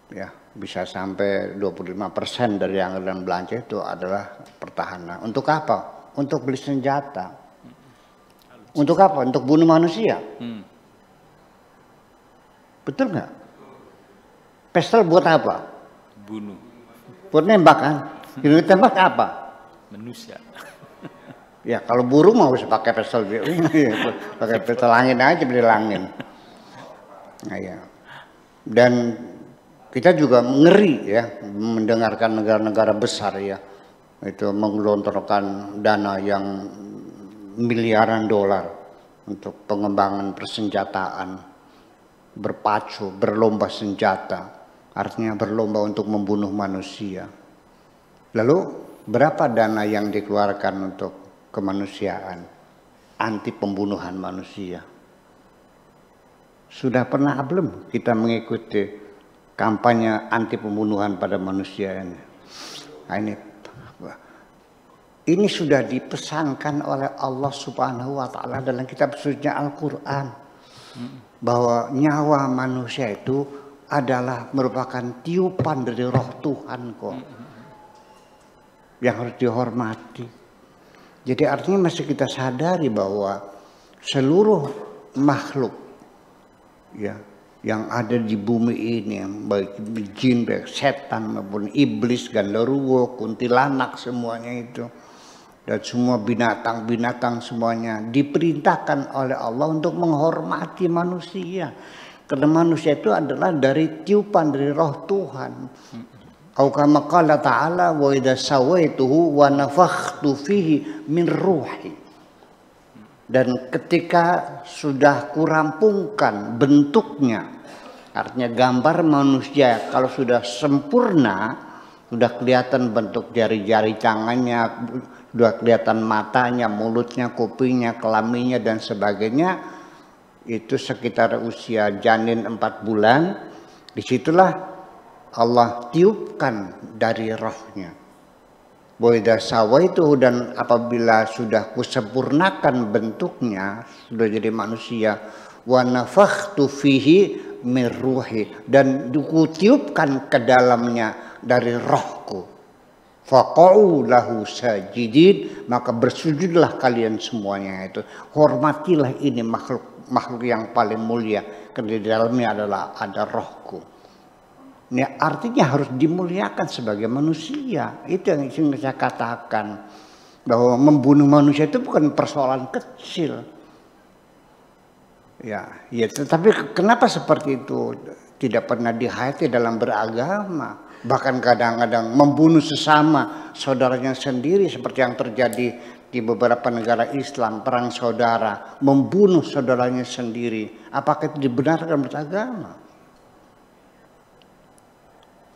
Ya, bisa sampai 25% dari anggaran belanja itu adalah pertahanan. Untuk apa? Untuk beli senjata. Untuk apa? Untuk bunuh manusia. Betul nggak? Pistol buat apa? Bunuh. Buat nembak kan? Yang ditembak apa? Manusia. Ya kalau burung mau bisa pakai pistol, pakai pistol angin aja, beli angin. Nah, ya. Dan kita juga ngeri ya mendengarkan negara-negara besar ya itu menggelontorkan dana yang miliaran dolar untuk pengembangan persenjataan, berpacu, berlomba senjata, artinya berlomba untuk membunuh manusia. Lalu berapa dana yang dikeluarkan untuk kemanusiaan, anti pembunuhan manusia? Sudah pernah belum kita mengikuti kampanye anti pembunuhan pada manusia ini? Nah, ini sudah dipesankan oleh Allah Subhanahu wa taala dalam kitab sucinya Al-Qur'an bahwa nyawa manusia itu adalah merupakan tiupan dari roh Tuhan kok. Yang harus dihormati. Jadi artinya masih kita sadari bahwa seluruh makhluk ya yang ada di bumi ini, baik jin, baik setan maupun iblis, genderuwo, kuntilanak, semuanya itu, dan semua binatang-binatang semuanya diperintahkan oleh Allah untuk menghormati manusia, karena manusia itu adalah dari tiupan dari roh Tuhan. Kama qala ta'ala wa idza sawaituhu wa nafakhtu fihi min ruhi. Dan ketika sudah kurampungkan bentuknya, artinya gambar manusia kalau sudah sempurna, sudah kelihatan bentuk jari-jari tangannya, sudah kelihatan matanya, mulutnya, kupingnya, kelaminnya dan sebagainya, itu sekitar usia janin 4 bulan, disitulah Allah tiupkan dari rohnya. Boida sawa itu, dan apabila sudah kusempurnakan bentuknya, sudah jadi manusia, wa nafakhtu fihi min ruhi, dan kutiupkan ke dalamnya dari rohku. Faqa'u lahu sajidin, maka bersujudlah kalian semuanya itu. Hormatilah ini makhluk yang paling mulia, karena di dalamnya adalah ada rohku. Ini artinya harus dimuliakan sebagai manusia. Itu yang ingin saya katakan, bahwa membunuh manusia itu bukan persoalan kecil. Ya, tetapi kenapa seperti itu tidak pernah dihayati dalam beragama? Bahkan kadang-kadang membunuh sesama saudaranya sendiri, seperti yang terjadi di beberapa negara Islam, perang saudara, membunuh saudaranya sendiri. Apakah itu dibenarkan menurut agama?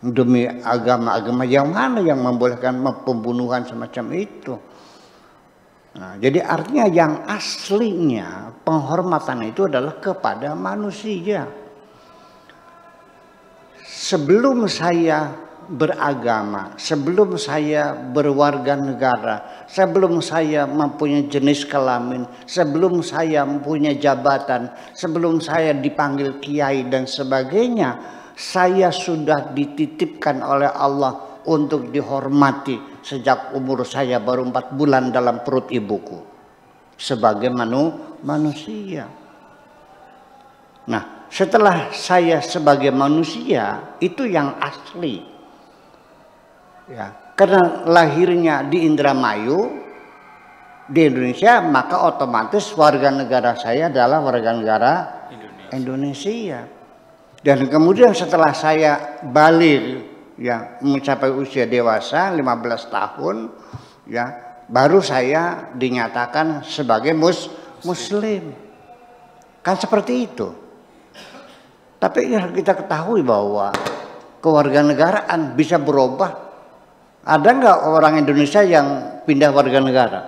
Demi agama yang mana yang membolehkan pembunuhan semacam itu? Nah, jadi artinya yang aslinya penghormatan itu adalah kepada manusia. Sebelum saya beragama, sebelum saya berwarga negara, sebelum saya mempunyai jenis kelamin, sebelum saya mempunyai jabatan, sebelum saya dipanggil kiai dan sebagainya, saya sudah dititipkan oleh Allah untuk dihormati sejak umur saya baru 4 bulan dalam perut ibuku sebagai manusia. Nah, setelah saya sebagai manusia, itu yang asli. Ya, karena lahirnya di Indramayu, di Indonesia, maka otomatis warga negara saya adalah warga negara Indonesia. Dan kemudian setelah saya balik, ya, mencapai usia dewasa 15 tahun, ya, baru saya dinyatakan sebagai muslim. Kan seperti itu. Tapi ya, kita ketahui bahwa kewarganegaraan bisa berubah. Ada nggak orang Indonesia yang pindah warga negara?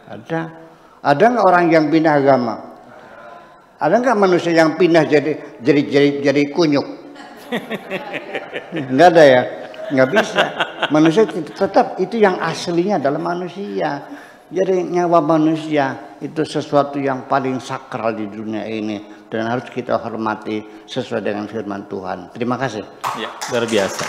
Ada. Ada nggak orang yang pindah agama? Ada nggak manusia yang pindah jadi kunyuk? Nggak ada ya, nggak bisa. Manusia tetap itu yang aslinya adalah manusia. Jadi nyawa manusia itu sesuatu yang paling sakral di dunia ini dan harus kita hormati sesuai dengan firman Tuhan. Terima kasih. Ya, luar biasa.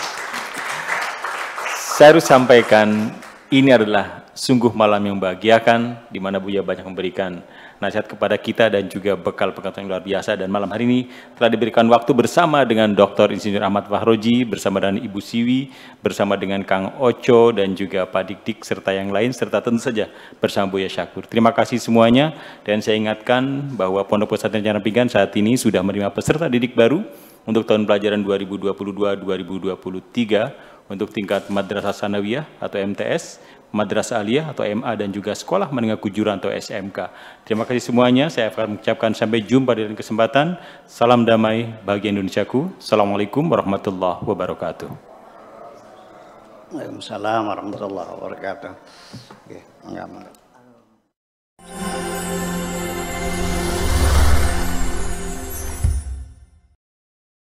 Saya harus sampaikan ini adalah sungguh malam yang membahagiakan, di mana Buya banyak memberikan nasihat kepada kita dan juga bekal pengetahuan yang luar biasa. Dan malam hari ini telah diberikan waktu bersama dengan Dr. Insinyur Ahmad Fahroji, bersama dengan Ibu Siwi, bersama dengan Kang Oco dan juga Pak Dik-Dik serta yang lain, serta tentu saja bersama Buya Syakur. Terima kasih semuanya, dan saya ingatkan bahwa Pondok Pesantren Candra Pinggan saat ini sudah menerima peserta didik baru untuk tahun pelajaran 2022-2023 untuk tingkat Madrasah Sanawiyah atau MTS, Madrasah Aliyah atau MA, dan juga Sekolah Menengah Kejuruan atau SMK. Terima kasih semuanya. Saya akan mengucapkan sampai jumpa di lain kesempatan. Salam damai bagi Indonesiaku. Assalamualaikum warahmatullahi wabarakatuh. Waalaikumsalam warahmatullahi wabarakatuh.